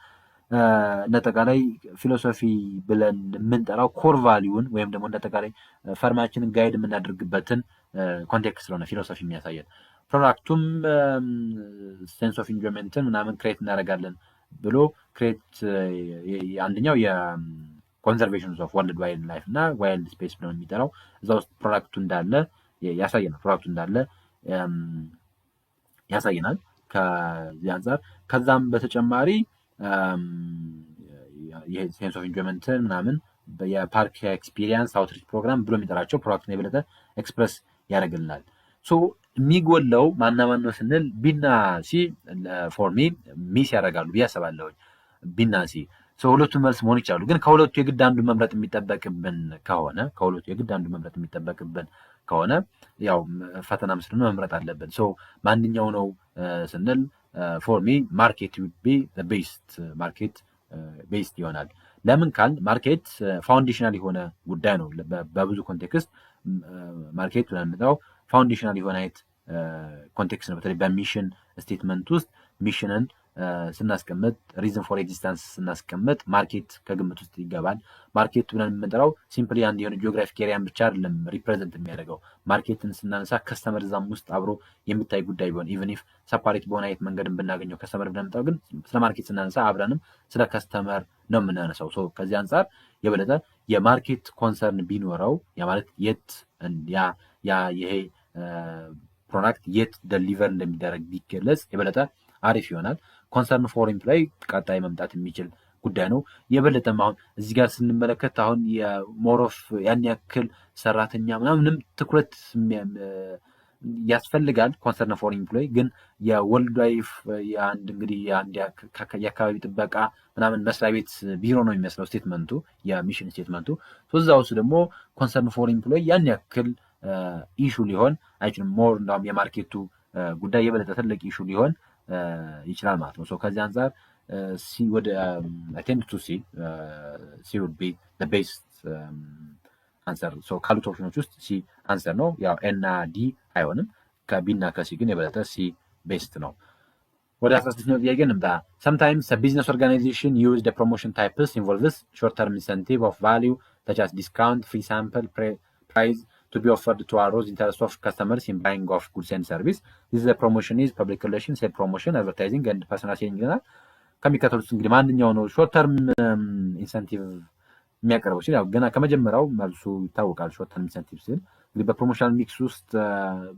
እንደጠቃላይ ፊሎሶፊ ብለን የምንጠራው ኮር ቫሊዩን ወይም ደግሞ እንደጠቃላይ ፈርማችንን ጋይድ የምናደርግበትን ኮንቴክስት ስለሆነ ፊሎሶፊ የሚያሳየን። ፕሮዳክቱም ሴንስ ኦፍ ኢንጆይመንትን ምናምን ክሬት እናደርጋለን ብሎ ክሬት አንደኛው የኮንዘርቬሽን ኦፍ ወርልድ ዋይልድ ላይፍ እና ዋይልድ ስፔስ ብለን የሚጠራው እዛ ውስጥ ፕሮዳክቱ እንዳለ ያሳየናል። ፕሮዳክቱ እንዳለ ያሳየናል። ከዚህ አንጻር ከዛም በተጨማሪ ይሄ ሴንስ ኦፍ ኢንጆይመንትን ምናምን የፓርክ ኤክስፒሪየንስ አውትሪች ፕሮግራም ብሎ የሚጠራቸው ፕሮዳክትን የበለጠ ኤክስፕረስ ያደርግልናል። ሶ የሚጎለው ማና ማን ነው ስንል ቢና ሲ ፎር ሚ ሚስ ያደርጋሉ ብዬ አስባለሁ። ቢና ሲ ሁለቱም መልስ መሆን ይችላሉ። ግን ከሁለቱ የግድ አንዱ መምረጥ የሚጠበቅብን ከሆነ ያው ፈተናም ስለሆነ መምረጥ አለብን። ማንኛው ነው ስንል ፎር ሚ ማርኬት ዊድ ቢ ቤስት ማርኬት ቤስት ይሆናል። ለምን ካል ማርኬት ፋውንዴሽናል የሆነ ጉዳይ ነው። በብዙ ኮንቴክስት ማርኬት ብለን ፋውንዴሽናል የሆነ አይነት ኮንቴክስት ነው። በተለይ በሚሽን ስቴትመንት ውስጥ ሚሽንን ስናስቀምጥ ሪዝን ፎር ኤግዚስተንስ ስናስቀምጥ ማርኬት ከግምት ውስጥ ይገባል። ማርኬት ብለን የምንጠራው ሲምፕሊ አንድ የሆነ ጂኦግራፊክ ኤሪያን ብቻ አይደለም ሪፕሬዘንት የሚያደርገው። ማርኬትን ስናነሳ ከስተመር ዛም ውስጥ አብሮ የሚታይ ጉዳይ ቢሆን ኢቨን ኢፍ ሰፓሬት በሆነ አይነት መንገድን ብናገኘው ከስተመር ብለን የምንጠራው ግን ስለ ማርኬት ስናነሳ አብረንም ስለ ከስተመር ነው የምናነሳው። ከዚህ አንጻር የበለጠ የማርኬት ኮንሰርን ቢኖረው ማለት የት ይሄ ፕሮዳክት የት ደሊቨር እንደሚደረግ ቢገለጽ የበለጠ አሪፍ ይሆናል። ኮንሰርን ፎር ኤምፕሎይ ቀጣይ መምጣት የሚችል ጉዳይ ነው። የበለጠም አሁን እዚህ ጋር ስንመለከት አሁን የሞሮፍ ያን ያክል ሰራተኛ ምናምንም ትኩረት ያስፈልጋል። ኮንሰርን ፎር ኤምፕሎይ ግን የወርልድ ዋይድ የአንድ እንግዲህ የአካባቢ ጥበቃ ምናምን መስሪያ ቤት ቢሮ ነው የሚመስለው ስቴትመንቱ፣ የሚሽን ስቴትመንቱ። እዛ ውስጥ ደግሞ ኮንሰርን ፎር ኤምፕሎይ ያን ያክል ኢሹ ሊሆን አይችልም። ሞር እንዳውም የማርኬቱ ጉዳይ የበለጠ ትልቅ ኢሹ ሊሆን ይችላል ማለት ነው። ከዚህ አንጻር ሲ ወደ አይ ቴንድ ቱ ሲ ውድ ቢ ዘ ቤስት አንሰር። ካሉት ኦፕሽኖች ውስጥ ሲ አንሰር ነው። ያው ኤና ዲ አይሆንም። ከቢ እና ከሲ ግን የበለጠ ሲ ቤስት ነው። ወደ 16ኛው ጥያቄ እንምጣ። sometimes a business organization use the promotion types involves short-term incentive of value such as discount, free sample, price to be offered to arouse interest of customers in buying of goods and service. This is a promotion is public relations, sales promotion, advertising and personal selling ይላል። ከሚከተሉት እንግዲህ ማንኛው ነው ሾርት ተርም ኢንሰንቲቭ የሚያቀርበው ሲል ያው ገና ከመጀመሪያው መልሱ ይታወቃል። ሾርት ተርም ኢንሰንቲቭ ሲል እንግዲህ በፕሮሞሽናል ሚክስ ውስጥ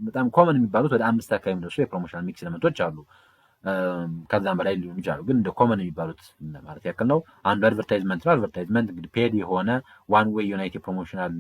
በጣም ኮመን የሚባሉት ወደ 5 አካባቢ የሚደርሱ የፕሮሞሽናል ሚክስ ኤሌመንቶች አሉ። ከዛም በላይ ሊሆኑ ይችላሉ፣ ግን እንደ ኮመን የሚባሉት ማለት ያክል ነው። አንዱ አድቨርታይዝመንት ነው። አድቨርታይዝመንት እንግዲህ ፔድ የሆነ ዋን ዌይ ዩናይት የፕሮሞሽናል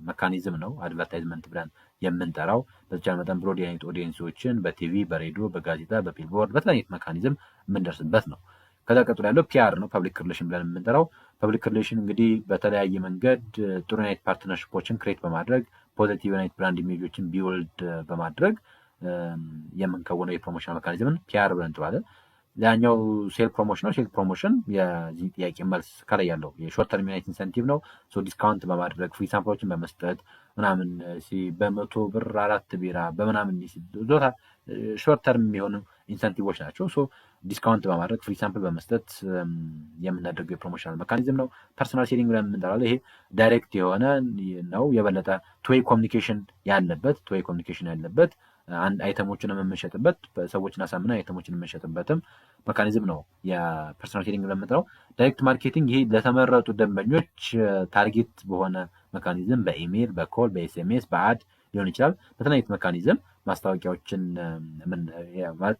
መካኒዝም ነው አድቨርታይዝመንት ብለን የምንጠራው። በተቻለ መጠን ብሮድ ዩናይት ኦዲየንሶችን በቲቪ፣ በሬዲዮ፣ በጋዜጣ፣ በቢልቦርድ በተለያየ መካኒዝም የምንደርስበት ነው። ከዛ ቀጥሎ ያለው ፒአር ነው፣ ፐብሊክ ሪሌሽን ብለን የምንጠራው። ፐብሊክ ሪሌሽን እንግዲህ በተለያየ መንገድ ጥሩ ዩናይት ፓርትነርሽፖችን ክሬት በማድረግ ፖዚቲቭ ዩናይት ብራንድ ኢሜጆችን ቢውልድ በማድረግ የምንከውነው የፕሮሞሽን መካኒዝምን ፒአር ብለን እንጠራለን። ሌላኛው ሴል ፕሮሞሽን ነው። ሴል ፕሮሞሽን የዚህ ጥያቄ መልስ ከላይ ያለው የሾርት ተርም ዩናይት ኢንሰንቲቭ ነው። ዲስካውንት በማድረግ ፍሪ ሳምፕሎችን በመስጠት ምናምን በ100 ብር 4 ቢራ በምናምን ዞታ ሾርት ተርም የሚሆኑ ኢንሰንቲቮች ናቸው። ዲስካውንት በማድረግ ፍሪ ሳምፕል በመስጠት የምናደርገው የፕሮሞሽናል መካኒዝም ነው። ፐርሰናል ሴሊንግ ብለን የምንጠራው ይሄ ዳይሬክት የሆነ ነው። የበለጠ ቱዌይ ኮሚኒኬሽን ያለበት አንድ አይተሞችን የምንሸጥበት ሰዎችን አሳምና አይተሞችን የምንሸጥበትም መካኒዝም ነው የፐርሰናል ሴሊንግ ብለን የምንጠራው። ዳይሬክት ማርኬቲንግ ይሄ ለተመረጡ ደንበኞች ታርጌት በሆነ መካኒዝም በኢሜይል፣ በኮል፣ በኤስኤምኤስ፣ በአድ ሊሆን ይችላል። በተለያየ መካኒዝም ማስታወቂያዎችን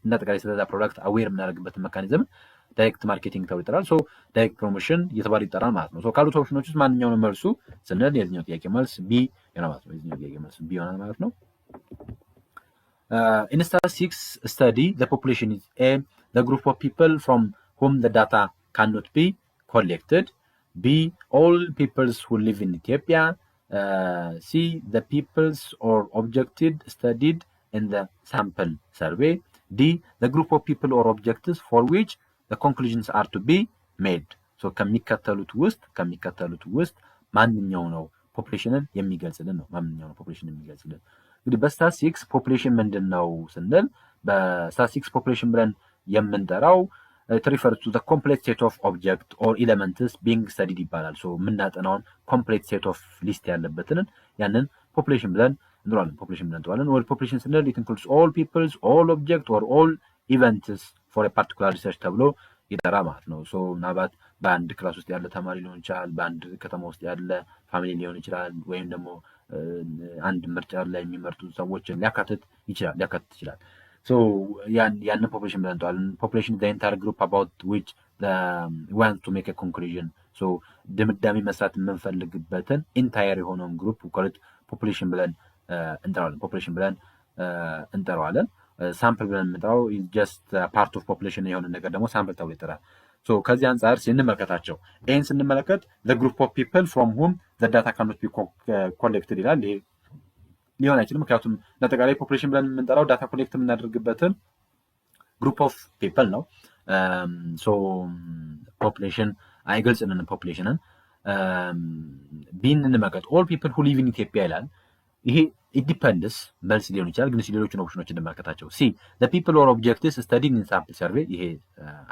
እንዳጠቃላይ ስለዛ ፕሮዳክት አዌር የምናደርግበትን መካኒዝም ዳይሬክት ማርኬቲንግ ተብሎ ይጠራል። ዳይሬክት ፕሮሞሽን እየተባለ ይጠራል ማለት ነው። ካሉት ኦፕሽኖች ውስጥ ማንኛው ነው መልሱ ስንል የዚህኛው ጥያቄ መልስ ቢ ይሆናል ማለት ነው። የዚህኛው ጥያቄ መልስ ቢ ይሆናል ማለት ነው። In statistics study, the population is A, the group of people from whom the data cannot be collected. B, all peoples who live in Ethiopia. C, the peoples or objectives studied in the sample survey. D, the group of people or objectives for which the conclusions are to be made. ከሚከተሉት ውስጥ ማንኛው ነው ፖፑሌሽንን የሚገልጽልን ነው። እንግዲህ በስታቲስቲክስ ፖፑሌሽን ምንድን ነው ስንል በስታቲስቲክስ ፖፑሌሽን ብለን የምንጠራው refers to the complete set of object or elements being studied ይባላል። የምናጠናውን complete set of list ያለበትን ያንን ፖፑሌሽን ብለን እንጠራለን። ወል ፖፑሌሽን ስንል it includes all peoples, all object or all events for a particular research ተብሎ ይጠራ ማለት ነው። ምናልባት በአንድ ክላስ ውስጥ ያለ ተማሪ ሊሆን ይችላል፣ በአንድ ከተማ ውስጥ ያለ ፋሚሊ ሊሆን ይችላል፣ ወይም ደግሞ አንድ ምርጫ ላይ የሚመርጡ ሰዎችን ሊያካትት ይችላል። ሶ ያንን ፖፑሌሽን ብለን እንጠዋለን። ፖፑሌሽን ዘ ኢንታየር ግሩፕ አባውት ዊች ዋንት ቱ ሜክ ኮንክሉዥን ድምዳሜ መስራት የምንፈልግበትን ኢንታየር የሆነውን ግሩፕ ፖፑሌሽን ብለን እንጠራዋለን። ሳምፕል ብለን የምንጠራው ጀስት ፓርት ኦፍ ፖፑሌሽን የሆነ ነገር ደግሞ ሳምፕል ተብሎ ይጠራል። ከዚህ አንጻር ስንመለከታቸው ይህን ስንመለከት ግሩፕ ኦፍ ፒፕል ፍሮም ሁም ዘ ዳታ ካኖት ቢ ኮሌክትድ ይላል። ይሄ ሊሆን አይችልም። ምክንያቱም ለአጠቃላይ ፖፑሌሽን ብለን የምንጠራው ዳታ ኮሌክት የምናደርግበትን ግሩፕ ኦፍ ፒፕል ነው። ፖፑሌሽን አይገልጽልን። ፖፑሌሽንን ቢን እንመልከት። ኦል ፒፕል ሁ ሊቭ ኢን ኢትዮጵያ ይላል። ይሄ ኢንዲፐንደንስ መልስ ሊሆን ይችላል፣ ግን ሌሎችን ኦፕሽኖች እንመልከታቸው። ሲ ዘ ፒፕል ኦር ኦብጀክቲቭስ ስተዲድ ኢን ሳምፕል ሰርቬይ፣ ይሄ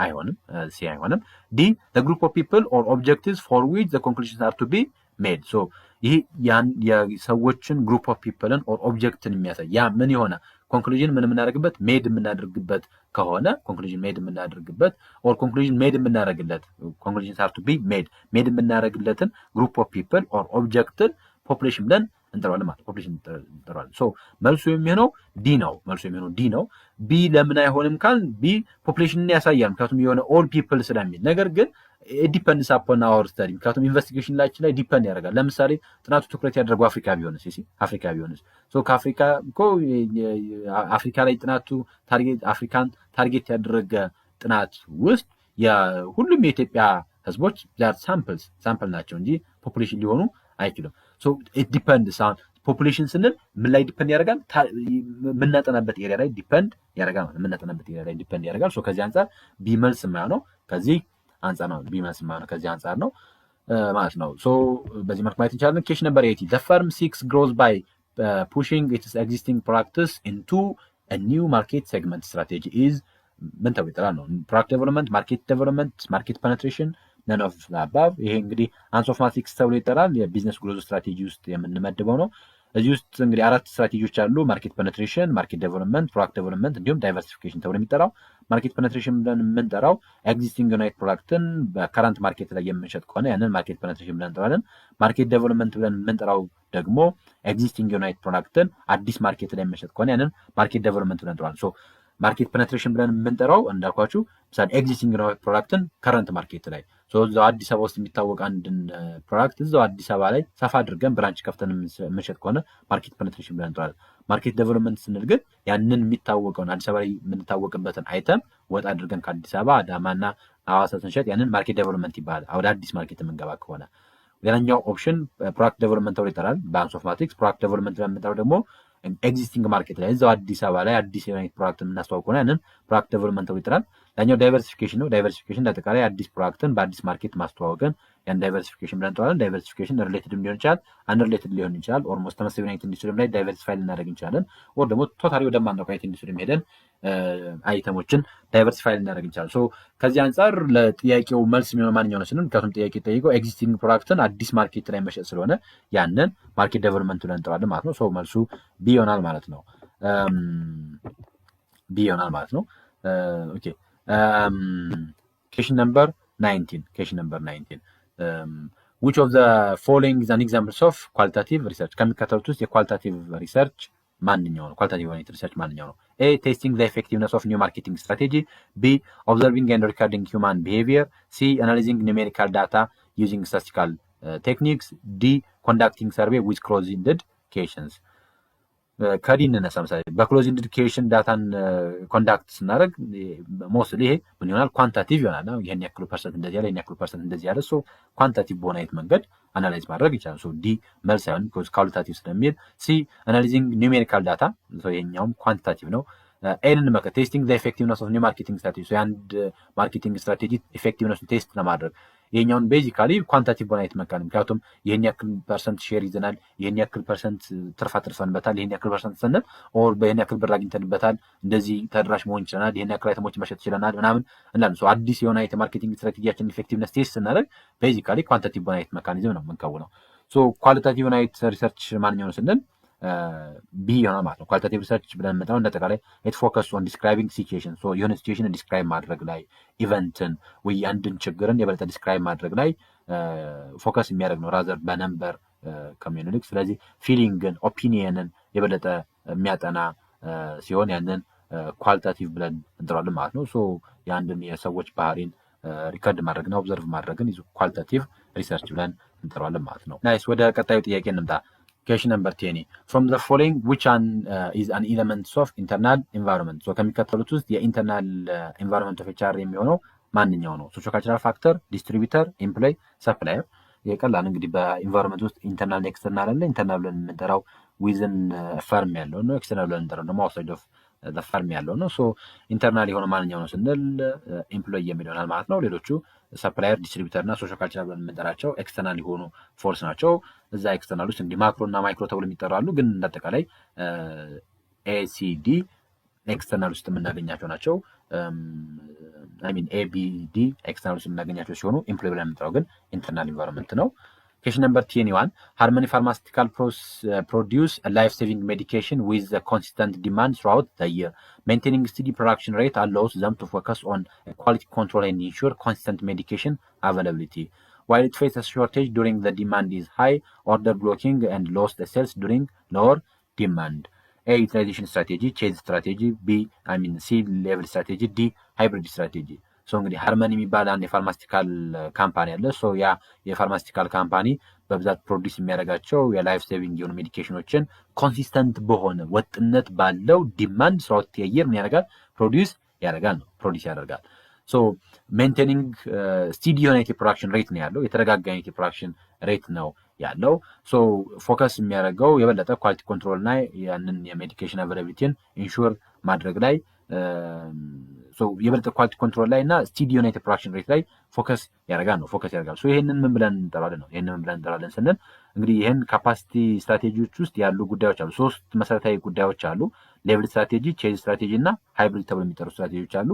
አይሆንም። ሲ አይሆንም። ዲ ዘ ግሩፕ ኦፍ ፒፕል ኦር ኦብጀክቲቭስ ፎር ዊች ዘ ኮንክሉዥንስ አር ቱ ቢ ሜድ። ይህ የሰዎችን ግሩፕ ኦፍ ፒፕልን ኦር ኦብጀክትን የሚያሳይ ያ ምን የሆነ ኮንክሉዥን ምን የምናደርግበት ሜድ የምናደርግበት ከሆነ ኮንክሉዥን ሜድ የምናደርግበት ኦር ኮንክሉዥን ሜድ የምናደርግለት ኮንክሉዥንስ አር ቱ ቢ ሜድ የምናደርግለትን ግሩፕ ኦፍ ፒፕል ኦር ኦብጀክትን ፖፑሌሽን ብለን እንጠራዋለን ማለት ፖፑሌሽን እንጠራዋለን። መልሱ የሚሆነው ዲ ነው። ቢ ለምን አይሆንም ካል ቢ ፖፑሌሽንን ያሳያል፣ ምክንያቱም የሆነ ኦል ፒፕል ስለሚል። ነገር ግን ዲፐንድስ አፖን አወር ስተዲ፣ ምክንያቱም ኢንቨስቲጌሽን ላችን ላይ ዲፐንድ ያደርጋል። ለምሳሌ ጥናቱ ትኩረት ያደረገው አፍሪካ ቢሆንስ ከአፍሪካ እኮ አፍሪካ ላይ ጥናቱ አፍሪካን ታርጌት ያደረገ ጥናት ውስጥ ሁሉም የኢትዮጵያ ህዝቦች ሳምፕል ናቸው እንጂ ፖፑሌሽን ሊሆኑ አይችሉም። ዲፐንድስ አሁን ፖፑሌሽን ስንል ምን ላይ ዲፐንድ ያደርጋል? የምናጠናበት ኤሪያ ላይ ዲፐንድ ያደርጋል። ከዚህ አንጻር ቢመልስ የማይሆነው ከዚህ አንጻር ነው። ከዚህ አንጻር ነው ማለት ነው። በዚህ መልክ ማየት እንችላለን። ኬሽን ነምበር 80 the firm seeks growth by pushing its existing practice into a new market segment strategy is ምን ተብሎ ይጠራል ነው? ፕሮዳክት ዴቨሎፕመንት፣ ማርኬት ፔኔትሬሽን፣ ነን ኦፍ አባቭ። ይሄ እንግዲህ አንሶፍ ማትሪክስ ተብሎ ይጠራል። የቢዝነስ ግሮዝ ስትራቴጂ ውስጥ የምንመድበው ነው። እዚህ ውስጥ እንግዲህ 4 ስትራቴጂዎች አሉ። ማርኬት ፔኔትሬሽን፣ ማርኬት ዴቨሎፕመንት፣ ፕሮዳክት ዴቨሎፕመንት እንዲሁም ዳይቨርሲፊኬሽን ተብሎ የሚጠራው። ማርኬት ፔኔትሬሽን ብለን የምንጠራው ኤግዚስቲንግ ዩናይት ፕሮዳክትን በከረንት ማርኬት ላይ የምንሸጥ ከሆነ ያንን ማርኬት ፔኔትሬሽን ብለን እንጠራለን። ማርኬት ዴቨሎፕመንት ብለን የምንጠራው ደግሞ ኤግዚስቲንግ ዩናይት ፕሮዳክትን አዲስ ማርኬት ላይ የምንሸጥ ከሆነ ያንን ማርኬት ዴቨሎፕመንት ብለን እንጠራለን። ማርኬት ፔኔትሬሽን ብለን የምንጠራው እንዳልኳችሁ ምሳሌ ኤግዚስቲንግ ፕሮዳክትን ከረንት ማርኬት ላይ እዛው አዲስ አበባ ውስጥ የሚታወቅ አንድን ፕሮዳክት እዛው አዲስ አበባ ላይ ሰፋ አድርገን ብራንች ከፍተን የምንሸጥ ከሆነ ማርኬት ፔኔትሬሽን ብለን እንጠራለን። ማርኬት ዴቨሎፕመንት ስንል ግን ያንን የሚታወቀውን አዲስ አበባ ላይ የምንታወቅበትን አይተም ወጣ አድርገን ከአዲስ አበባ አዳማና ሐዋሳ ስንሸጥ ያንን ማርኬት ዴቨሎፕመንት ይባላል፣ ወደ አዲስ ማርኬት የምንገባ ከሆነ። ሌላኛው ኦፕሽን ፕሮዳክት ዴቨሎፕመንት ተብሎ ይጠራል በአንስ ኦፍ ማትሪክስ። ፕሮዳክት ዴቨሎፕመንት የምንጠራው ደግሞ ኤግዚስቲንግ ማርኬት ላይ እዛው አዲስ አበባ ላይ አዲስ ዩናይት ፕሮዳክት የምናስተዋውቅ ከሆነ ያንን ፕሮዳክት ዴቨሎፕመንት ተብሎ ይጠራል። ላኛው ዳይቨርሲፊኬሽን ነው። ዳይቨርሲፊኬሽን ለአጠቃላይ አዲስ ፕሮዳክትን በአዲስ ማርኬት ማስተዋወቅን ያን ዳይቨርሲፊኬሽን ብለን እንጠራለን። ዳይቨርሲፊኬሽን ሪሌትድ ሊሆን ይችላል፣ አንሪሌትድ ሊሆን ይችላል። ኦልሞስት ተመሳሳይ ዩናይት ኢንዱስትሪም ላይ ዳይቨርሲፋይ ልናደርግ እንችላለን። ወር ደግሞ ቶታሊ ወደማናውቅ ዩናይት ኢንዱስትሪም ሄደን አይተሞችን ዳይቨርሲፋይ ልናደርግ እንችላለን። ከዚህ አንጻር ለጥያቄው መልስ የሚሆነው ማንኛው ነው ስንል፣ ምክንያቱም ጥያቄ ጠይቀው ኤግዚስቲንግ ፕሮዳክትን አዲስ ማርኬት ላይ መሸጥ ስለሆነ ያንን ማርኬት ዴቨሎፕመንት ብለን እንጠራለን ማለት ነው። መልሱ ቢ ይሆናል ማለት ነው። ኦኬ question number 19 which of the following is an example of qualitative research? ከሚከተሉት ውስጥ የኳሊታቲቭ ሪሰርች ማንኛው ነው? ኳሊታቲቭ ሪሰርች ማንኛው ነው? A testing the effectiveness of new marketing strategy, B observing and recording human behavior, C analyzing numerical data using statistical techniques, D conducting survey with closed-ended questions. ከዲ እንነሳ። ምሳሌ በክሎዝ ኢንዲኬሽን ዳታን ኮንዳክት ስናደርግ ሞስትሊ ይሄ ምን ይሆናል? ኳንታቲቭ ይሆናል። ይሄን ያክል ፐርሰንት እንደዚህ ያለ፣ ይሄን ያክል ፐርሰንት እንደዚህ ያለ፣ ኳንታቲቭ በሆነ አይነት መንገድ አናላይዝ ማድረግ ይቻላል። ዲ መልስ አይሆን ቢኮዝ ኳሊታቲቭ ስለሚል። ሲ አናላይዚንግ ኒውሜሪካል ዳታ፣ ይሄኛውም ኳንቲታቲቭ ነው። ኤን እንመልከት። ቴስቲንግ ዘ ኢፌክቲቭነስ ኦፍ ኒው ማርኬቲንግ ስትራቴጂ፣ የአንድ ማርኬቲንግ ስትራቴጂ ኢፌክቲቭነሱን ቴስት ለማድረግ ይሄኛውን ቤዚካሊ ኳንታቲቭ በሆነ አይነት መካል፣ ምክንያቱም ይሄን ያክል ፐርሰንት ሼር ይዘናል፣ ይሄን ያክል ፐርሰንት ትርፍ አትርፈንበታል፣ ይሄን ያክል ፐርሰንት ስንል ኦር በይሄን ያክል ብር አግኝተንበታል፣ እንደዚህ ተደራሽ መሆን ይችላል፣ ይሄን ያክል አይተሞች መሸጥ ይችላል ምናምን እንላለን። አዲስ የሆነ አይነት ማርኬቲንግ ስትራቴጂያችን ኢፌክቲቭነስ ቴስት ስናደርግ ቤዚካሊ ኳንታቲቭ በሆነ አይነት ሜካኒዝም ነው የምንከውነው። ኳሊታቲቭ አይነት ሪሰርች ማንኛው ነው ስንል ቢ ይሆናል ማለት ነው። ኳሊታቲቭ ሪሰርች ብለን የምንጠራው እንደጠቃላይ ኢት ፎከስ ኦን ዲስክራይቢንግ ሲቹዌሽን፣ የሆነ ሲቹዌሽን ዲስክራይብ ማድረግ ላይ፣ ኢቨንትን ወይ አንድን ችግርን የበለጠ ዲስክራይብ ማድረግ ላይ ፎከስ የሚያደርግ ነው ራዘር በነምበር ኮሚዩኒቲክ። ስለዚህ ፊሊንግን ኦፒኒየንን የበለጠ የሚያጠና ሲሆን ያንን ኳሊታቲቭ ብለን እንጠራለን ማለት ነው። ሶ የአንድን የሰዎች ባህሪን ሪከርድ ማድረግና ኦብዘርቭ ማድረግን ኳሊታቲቭ ሪሰርች ብለን እንጠራለን ማለት ነው። ናይስ። ወደ ቀጣዩ ጥያቄ እንምጣ። Question number 10. From the following, which one is an element of internal environment? So ከሚከተሉት ውስጥ የኢንተርናል environment of HR የሚሆነው ማንኛው ነው? ሶሾ ካልቸራል ፋክተር፣ ዲስትሪቢዩተር፣ ኤምፕሎይ፣ ሰፕላየር። የቀላል እንግዲህ በኢንቫይሮንመንት ውስጥ ኢንተርናል ኤክስተርናል አለ። ኢንተርናል ብለን የምንጠራው ዊዝን ፈርም ያለው ነው። ኤክስተርናል ብለን የምንጠራው ደግሞ አውትሳይድ ኦፍ ፈርም ያለው ነው። ሶ ኢንተርናል የሆነ ማንኛው ነው ስንል ኤምፕሎይ የሚል ይሆናል ማለት ነው። ሌሎቹ ሰፕላየር፣ ዲስትሪቢዩተር እና ሶሻል ካልቸራል ብለን የምንጠራቸው ኤክስተርናል የሆኑ ፎርስ ናቸው። እዛ ኤክስተርናል ውስጥ እንዲህ ማክሮ እና ማይክሮ ተብሎ የሚጠሩ አሉ። ግን እንዳጠቃላይ ኤሲዲ ኤክስተርናል ውስጥ የምናገኛቸው ናቸው። ኤቢዲ ኤክስተርናል ውስጥ የምናገኛቸው ሲሆኑ ኤምፕሎይ ብለን የምንጠራው ግን ኢንተርናል ኢንቫይሮንመንት ነው። Question number 21. Harmony Pharmaceutical produce a life-saving medication with a consistent demand throughout the year. Maintaining steady production rate allows them to focus on quality control and ensure consistent medication availability. While it faces shortage during the demand is high, order blocking and lost sales during lower demand. A. Utilization strategy, chase strategy. B. C. Level strategy. D. Hybrid strategy. ሶ እንግዲህ ሃርመኒ የሚባል አንድ የፋርማስቲካል ካምፓኒ አለ። ሶ ያ የፋርማስቲካል ካምፓኒ በብዛት ፕሮዲስ የሚያደርጋቸው የላይፍ ሴቪንግ የሆኑ ሜዲኬሽኖችን ኮንሲስተንት በሆነ ወጥነት ባለው ዲማንድ ስራውት የየር ምን ያደርጋል? ፕሮዲስ ያደርጋል። ሶ ሜንቴኒንግ ስቲዲ የሆነ የፕሮዳክሽን ሬት ነው ያለው። የተረጋጋ የፕሮዳክሽን ሬት ነው ያለው። ሶ ፎከስ የሚያደርገው የበለጠ ኳሊቲ ኮንትሮል እና ያንን የሜዲኬሽን አቬላቢሊቲን ኢንሹር ማድረግ ላይ የበለጠ ኳሊቲ ኮንትሮል ላይ እና ስቲዲ የሆነ ፕሮዳክሽን ሬት ላይ ፎከስ ያደርጋል። ሶ ይሄንን ምን ብለን እንጠራለን ስንል እንግዲህ ይህን ካፓሲቲ ስትራቴጂዎች ውስጥ ያሉ ጉዳዮች አሉ። 3 መሰረታዊ ጉዳዮች አሉ። ሌቭል ስትራቴጂ፣ ቼዝ ስትራቴጂ እና ሃይብሪድ ተብሎ የሚጠሩ ስትራቴጂዎች አሉ።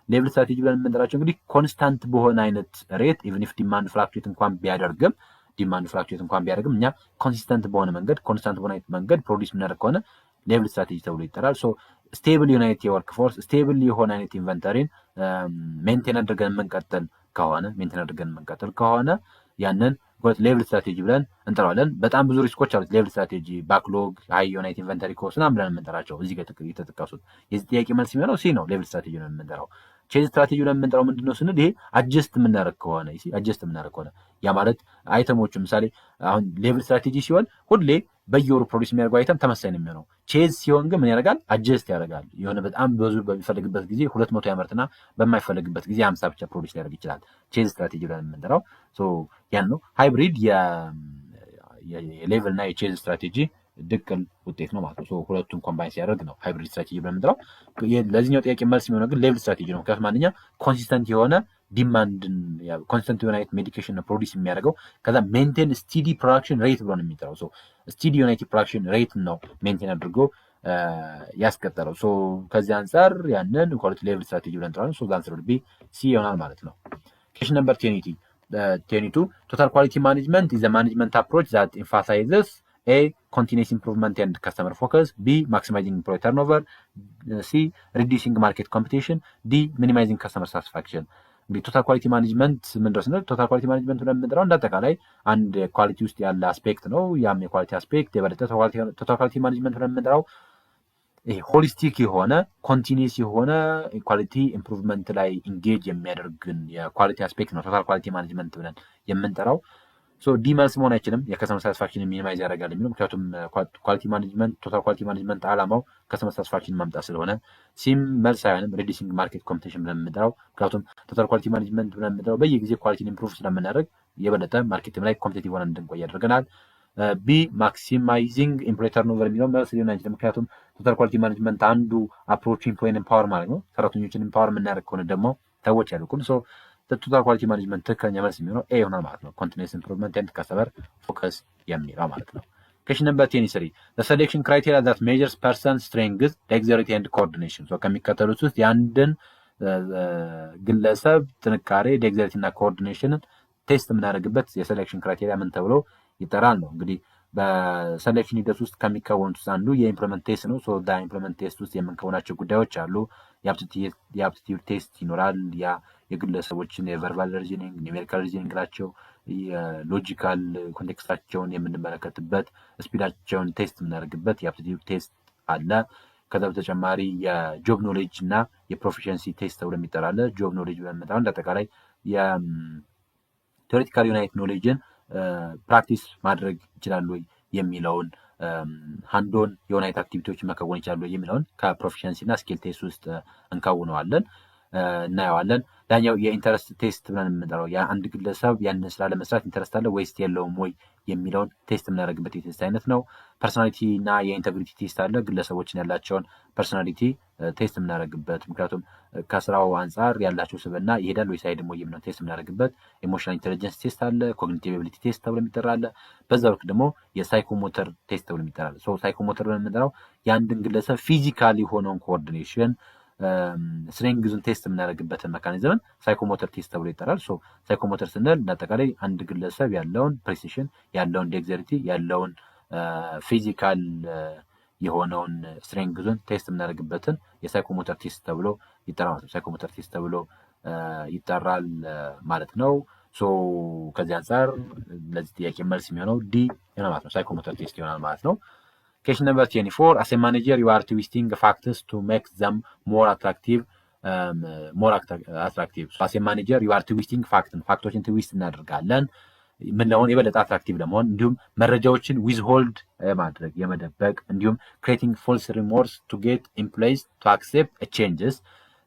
ሌቭል ስትራቴጂ ብለን የምንጠራቸው እንግዲህ ኮንስታንት በሆነ አይነት ሬት ኢቭን ኢፍ ዲማንድ ፍላክቹዌት እንኳን ቢያደርግም እኛ ኮንሲስተንት በሆነ መንገድ ፕሮዲስ የምናደርግ ከሆነ ሌቭል ስትራቴጂ ተብሎ ይጠራል። ሶ ስቴብል ዩናይት የወርክ ፎርስ ስቴብል የሆነ አይነት ኢንቨንተሪን ሜንቴን አድርገን የምንቀጥል ከሆነ ያንን ሌቭል ስትራቴጂ ብለን እንጠራዋለን። በጣም ብዙ ሪስኮች አሉት ሌቭል ስትራቴጂ፣ ባክሎግ፣ ሃይ ዩናይት ኢንቨንተሪ ኮስት ምናምን ብለን የምንጠራቸው እዚህ ጋር የተጠቀሱት። የዚህ ጥያቄ መልስ የሚሆነው ሲ ነው። ሌቭል ስትራቴጂ ነው የምንጠራው። ቼዝ ስትራቴጂ ብለን የምንጠራው ምንድነው ስንል ይሄ አጀስት የምናደርግ ከሆነ ያ ማለት አይተሞቹ ምሳሌ አሁን ሌቭል ስትራቴጂ ሲሆን ሁሌ በየወሩ ፕሮዲስ የሚያደርገው አይተም ተመሳሳይ ነው የሚሆነው። ቼዝ ሲሆን ግን ምን ያደርጋል? አጀስት ያደርጋል። የሆነ በጣም ብዙ በሚፈልግበት ጊዜ 200 ያመርትና በማይፈልግበት ጊዜ 50 ብቻ ፕሮዲስ ሊያደርግ ይችላል። ቼዝ ስትራቴጂ ብለን የምንጠራው ያን ነው። ሃይብሪድ የሌቭል እና የቼዝ ስትራቴጂ ድቅል ውጤት ነው ማለት ነው። ሁለቱን ኮምባይን ሲያደርግ ነው ሃይብሪድ ስትራቴጂ ብለን የምንጠራው። ለዚህኛው ጥያቄ መልስ የሚሆነው ግን ሌቭል ስትራቴጂ ነው። ምክንያቱም አንደኛ ኮንሲስተንት የሆነ ዲማንድን ኮንስተንት የሆነ ሜዲኬሽን ነው ፕሮዲስ የሚያደርገው። ከዛ ሜንቴን ስቲዲ ፕሮዳክሽን ሬት ብሎ ነው የሚጠራው። ስቲዲ የሆነ ፕሮዳክሽን ሬት ነው ሜንቴን አድርጎ ያስቀጠለው። ከዚህ አንጻር ያንን ኳሊቲ ሌቭል ስትራቴጂ ብለን እንጠራለን። ዛ አንሰር ቢ ሲ ይሆናል ማለት ነው። ኩዌስችን ነምበር 22 ቶታል ኳሊቲ ማኔጅመንት ኢዝ ማኔጅመንት አፕሮች ዛት ኤምፋሳይዝስ A. Continuous improvement and customer focus. B. Maximizing employee turnover. C. Reducing market competition. D. Minimizing customer satisfaction. እንግዲህ ቶታል ኳሊቲ ማኔጅመንት ምንድነው ስንል ቶታል ኳሊቲ ማኔጅመንት ብለን የምንጠራው እንዳጠቃላይ አንድ ኳሊቲ ውስጥ ያለ አስፔክት ነው። ያም የኳሊቲ አስፔክት የበለጠ ቶታል ኳሊቲ ማኔጅመንት ብለን የምንጠራው ይሄ ሆሊስቲክ የሆነ ኮንቲኒየስ የሆነ ኳሊቲ ኢምፕሩቭመንት ላይ ኢንጌጅ የሚያደርግን የኳሊቲ አስፔክት ነው ቶታል ኳሊቲ ማኔጅመንት ብለን የምንጠራው። ዲ መልስ መሆን አይችልም። የከስተመር ሳቲስፋክሽን ሚኒማይዝ ያደርጋል የሚለው ምክንያቱም ኳሊቲ ማኔጅመንት ቶታል ኳሊቲ ማኔጅመንት ዓላማው ከስተመር ሳቲስፋክሽን ማምጣት ስለሆነ ሲም መልስ አይሆንም። ሪዲዩሲንግ ማርኬት ኮምፒቲሽን ብለን የምንጠራው ምክንያቱም ቶታል ኳሊቲ ማኔጅመንት ብለን የምንጠራው በየጊዜ ኳሊቲን ኢምፕሩቭ ስለምናደርግ የበለጠ ማርኬትም ላይ ኮምፒቲቲቭ ሆነን እንድንቆይ ያደርገናል። ቢ ማክሲማይዚንግ ኤምፕሎይ ተርኖቨር የሚለው መልስ ሊሆን አይችልም። ምክንያቱም ቶታል ኳሊቲ ማኔጅመንት አንዱ አፕሮች ኤምፕሎይን ኤምፓወር ማለት ነው። ሰራተኞችን ኤምፓወር የምናደርግ ከሆነ ደግሞ ሰዎች ያልቁም። ቶታል ኳሊቲ ማኔጅመንት ትክክለኛ መልስ የሚሆነው ኤ ይሆናል ማለት ነው። ኮንቲኒየስ ኢምፕሩቭመንት ኤንድ ከስተመር ፎከስ የሚለው ማለት ነው። ኩዌስችን ነምበር 23 the selection criteria that measures person strength, dexterity and coordination ከሚከተሉት ውስጥ የአንድን ግለሰብ ጥንካሬ ዴክዘሪቲ እና ኮኦርዲኔሽንን ቴስት የምናደርግበት የሴሌክሽን ክራይቴሪያ ምን ተብሎ ይጠራል ነው። እንግዲህ በሴሌክሽን ሂደት ውስጥ ከሚከወኑት ውስጥ አንዱ የኢምፕሎይመንት ቴስት ነው። ኢምፕሎይመንት ቴስት ውስጥ የምንከውናቸው ጉዳዮች አሉ። የአፕቲቲዩድ ቴስት ይኖራል። ያ የግለሰቦችን የቨርባል ሪዝኒንግ፣ ኒሜሪካል ሪዝኒንግ ናቸው። የሎጂካል ኮንቴክስታቸውን የምንመለከትበት፣ ስፒዳቸውን ቴስት የምናደርግበት የአፕቲቲዩድ ቴስት አለ። ከዛ በተጨማሪ የጆብ ኖሌጅ እና የፕሮፊሽንሲ ቴስት ተብሎ የሚጠራ አለ። ጆብ ኖሌጅ ብለን የምንጠራው እንዳጠቃላይ የቴዎሬቲካል ዩናይት ኖሌጅን ፕራክቲስ ማድረግ ይችላሉ ወይ የሚለውን ሃንዶን የሆነ አይነት አክቲቪቲዎችን መከወን ይችላሉ የሚለውን ከፕሮፊሽንሲ እና ስኪል ቴስት ውስጥ እንከውነዋለን እናየዋለን። ዳኛው የኢንተረስት ቴስት ብለን የምንጠራው የአንድ ግለሰብ ያንን ስራ ለመስራት ኢንተረስት አለ ወይስ የለውም ወይ የሚለውን ቴስት የምናደርግበት የቴስት አይነት ነው። ፐርሶናሊቲ እና የኢንተግሪቲ ቴስት አለ። ግለሰቦችን ያላቸውን ፐርሶናሊቲ ቴስት የምናደርግበት ምክንያቱም ከስራው አንጻር ያላቸው ስብዕና ይሄዳል ወይስ አይሄድም ወይ የሚለውን ቴስት የምናደርግበት። ኢሞሽናል ኢንቴሊጀንስ ቴስት አለ። ኮግኒቲቭ ኤቢሊቲ ቴስት ተብሎ የሚጠራ አለ። በዛ ወቅት ደግሞ የሳይኮሞተር ቴስት ተብሎ የሚጠራ አለ። ሳይኮሞተር ብለን የምንጠራው የአንድን ግለሰብ ፊዚካል የሆነውን ኮኦርዲኔሽን ስትሬንግዙን ቴስት የምናደርግበትን መካኒዝምን ሳይኮሞተር ቴስት ተብሎ ይጠራል። ሳይኮሞተር ስንል እንዳጠቃላይ አንድ ግለሰብ ያለውን ፕሬሲሽን ያለውን ዴግዘሪቲ ያለውን ፊዚካል የሆነውን ስትሬንግዙን ቴስት የምናደርግበትን የሳይኮሞተር ቴስት ተብሎ ይጠራል። ሳይኮሞተር ቴስት ተብሎ ይጠራል ማለት ነው። ከዚህ አንጻር ለዚህ ጥያቄ መልስ የሚሆነው ዲ ይሆናል ማለት ነው። ሳይኮሞተር ቴስት ይሆናል ማለት ነው። Question number 24. As a manager, you are twisting factors to make them more attractive. So as a manager, you are twisting ፋክቶችን ትዊስት እናደርጋለን ምንለውን የበለጠ አትራክቲቭ ለመሆን እንዲሁም መረጃዎችን ዊዝሆልድ ማድረግ የመደበቅ እንዲሁም creating false remorse to get employees to accept changes,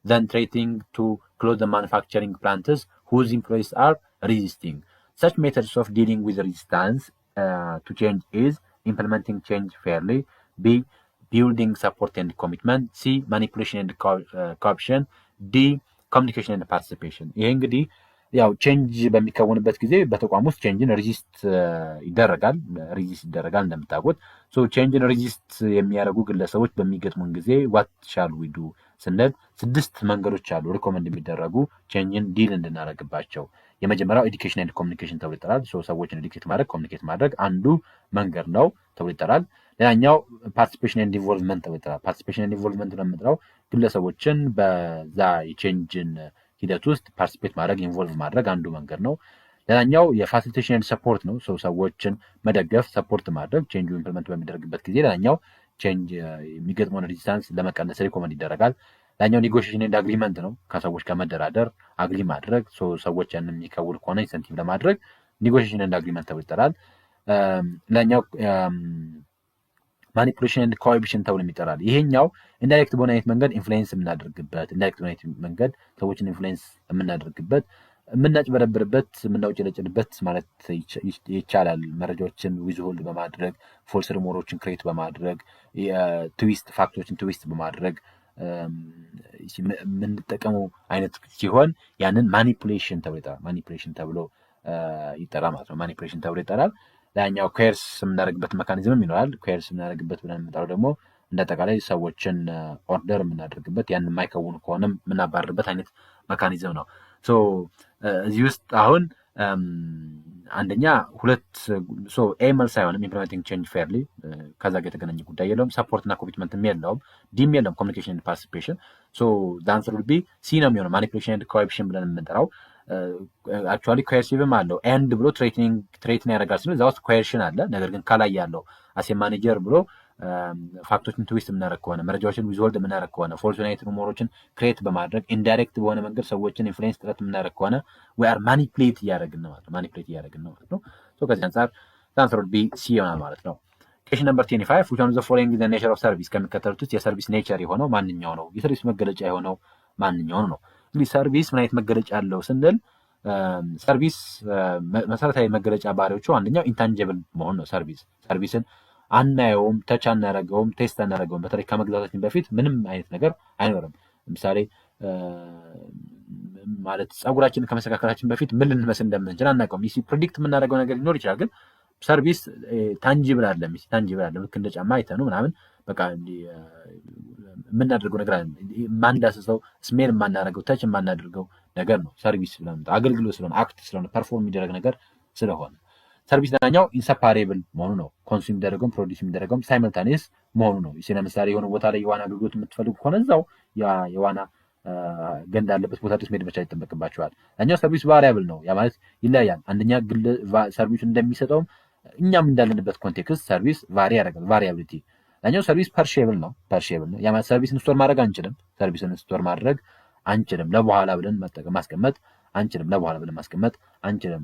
then threatening to close the manufacturing plants whose employees are resisting. Such methods of dealing with resistance to change is implementing change fairly, B, building support and commitment, C, manipulation and coercion, D, communication and participation. ይሄ እንግዲህ ያው ቼንጅ በሚከወንበት ጊዜ በተቋም ውስጥ ቼንጅን ሪዚስት ይደረጋል እንደምታውቁት። ቼንጅን ሪዚስት የሚያደርጉ ግለሰቦች በሚገጥሙን ጊዜ ዋት ሻል ዊ ዱ ስንል 6 መንገዶች አሉ ሪኮመንድ የሚደረጉ ቼንጅን ዲል እንድናደርግባቸው። የመጀመሪያው ኤዱኬሽን ኤንድ ኮሚኒኬሽን ተብሎ ይጠራል። ሰዎችን ኤዱኬት ማድረግ ኮሚኒኬት ማድረግ አንዱ መንገድ ነው ተብሎ ይጠራል። ሌላኛው ፓርቲሲፔሽን ኤንድ ኢንቮልቭመንት ተብሎ ይጠራል። ፓርቲሲፔሽን ኤንድ ኢንቮልቭመንት ነው የምንጠራው ግለሰቦችን በዛ የቼንጅን ሂደት ውስጥ ፓርቲሲፔት ማድረግ ኢንቮልቭ ማድረግ አንዱ መንገድ ነው። ሌላኛው የፋሲሊቴሽን ኤንድ ሰፖርት ነው። ሰዎችን መደገፍ ሰፖርት ማድረግ ቼንጁ ኢምፕሊመንት በሚደረግበት ጊዜ ሌላኛው ቼንጅ የሚገጥመውን ሬዚስታንስ ለመቀነስ ሪኮመንድ ይደረጋል። ሌላኛው ኔጎሽዬሽን ኤንድ አግሪመንት ነው። ከሰዎች ጋር መደራደር አግሪ ማድረግ ሰዎች ያንን የሚከውል ከሆነ ኢንሰንቲቭ ለማድረግ ኔጎሽዬሽን ኤንድ አግሪመንት ተብሎ ይጠራል። ሌላኛው ማኒፑሌሽን ኤንድ ኮሂቢሽን ተብሎ ይጠራል። ይሄኛው ኢንዳይሬክት በሆነ አይነት መንገድ ኢንፍሉዌንስ የምናደርግበት ኢንዳይሬክት በሆነ አይነት መንገድ ሰዎችን ኢንፍሉዌንስ የምናደርግበት የምናጭበረብርበት የምናውጭለጭልበት ማለት ይቻላል። መረጃዎችን ዊዝሆልድ በማድረግ ፎልስ ሪሞሮችን ክሬት በማድረግ ትዊስት ፋክቶችን ትዊስት በማድረግ የምንጠቀመው አይነት ሲሆን ያንን ማኒፑሌሽን ተብሎ ይጠራል። ማኒፑሌሽን ተብሎ ይጠራል ማለት ነው። ማኒፑሌሽን ተብሎ ይጠራል። ላኛው ኮየርስ የምናደርግበት መካኒዝምም ይኖራል። ኮየርስ የምናደርግበት ብለን የምንጠራው ደግሞ እንዳጠቃላይ ሰዎችን ኦርደር የምናደርግበት ያን የማይከውኑ ከሆነም የምናባርርበት አይነት መካኒዝም ነው። እዚህ ውስጥ አሁን አንደኛ ሁለት ኤመልስ አይሆንም ኢምፕሊሜንቲንግ ቼንጅ ፌርሊ ከዛ ጋር የተገናኘ ጉዳይ የለውም። ሰፖርት እና ኮሚትመንትም የለውም። ዲም የለውም። ኮሚኒኬሽን ኤንድ ፓርቲሲፔሽን ዳንሰር ዊል ቢ ሲ ነው የሚሆነው። ማኒፑሌሽን ኤንድ ኮሂቢሽን ብለን የምንጠራው አክቹዋሊ ኮየርሲቭም አለው ኤንድ ብሎ ትሬትን ያደርጋል ስለ እዛ ውስጥ ኮየርሽን አለ። ነገር ግን ከላይ ያለው አሴ ማኔጀር ብሎ ፋክቶችን ትዊስት የምናደርግ ከሆነ መረጃዎችን ዊዝሆልድ የምናደርግ ከሆነ ፎልስ ዩናይት ሩሞሮችን ክሬት በማድረግ ኢንዳይሬክት በሆነ መንገድ ሰዎችን ኢንፍሉዌንስ ጥረት የምናደርግ ከሆነ ዊ አር ማኒፕሌት እያደረግን ነው ማለት ነው። ከዚህ አንጻር አንሰር ቢ ሲ ይሆናል ማለት ነው። ኬሽን ነምበር 25 which one of the following is the nature of service ከሚከተሉት ውስጥ የሰርቪስ ኔቸር የሆነው ማንኛው ነው? የሰርቪስ መገለጫ የሆነው ማንኛው ነው? እንግዲህ ሰርቪስ ምን አይነት መገለጫ አለው ስንል ሰርቪስ መሰረታዊ መገለጫ ባህሪዎቹ አንደኛው ኢንታንጂብል መሆን ነው። ሰርቪስን አናየውም፣ ተች አናደርገውም፣ ቴስት አናደርገውም። በተለይ ከመግዛታችን በፊት ምንም አይነት ነገር አይኖርም። ለምሳሌ ማለት ፀጉራችንን ከመስተካከላችን በፊት ምን ልንመስል እንደምንችል አናውቀውም። ፕሪዲክት የምናደርገው ነገር ሊኖር ይችላል፣ ግን ሰርቪስ ታንጂብል አይደለም። ልክ እንደ ጫማ አይተኑ ምናምን በቃ የምናደርገው ነገር አለ። ማንዳስሰው ስሜል የማናደርገው ተች የማናደርገው ነገር ነው። ሰርቪስ ስለሆነ አገልግሎት ስለሆነ አክት ስለሆነ ፐርፎርም የሚደረግ ነገር ስለሆነ ሰርቪስ ዳኛው ኢንሰፓሬብል መሆኑ ነው። ኮንሱም የሚደረገውም ፕሮዲስ የሚደረገውም ሳይመልታኒየስ መሆኑ ነው። ለምሳሌ የሆነ ቦታ ላይ የዋና አገልግሎት የምትፈልጉ ከሆነ እዛው የዋና ገንዳ ያለበት ቦታ ድረስ መሄድ ብቻ ይጠበቅባቸዋል። ዳኛው ሰርቪስ ቫሪያብል ነው። ያ ማለት ይለያያል። አንደኛ ሰርቪሱ እንደሚሰጠውም እኛም እንዳለንበት ኮንቴክስት ሰርቪስ ቫሪ ያደርጋል። ቫሪያቢሊቲ ያኛው ሰርቪስ ፐርሼብል ነው። ያ ማለት ሰርቪስን ስቶር ማድረግ አንችልም። ሰርቪስን ስቶር ማድረግ አንችልም። ለበኋላ ብለን ማስቀመጥ አንችልም። ለበኋላ ብለን ማስቀመጥ አንችልም።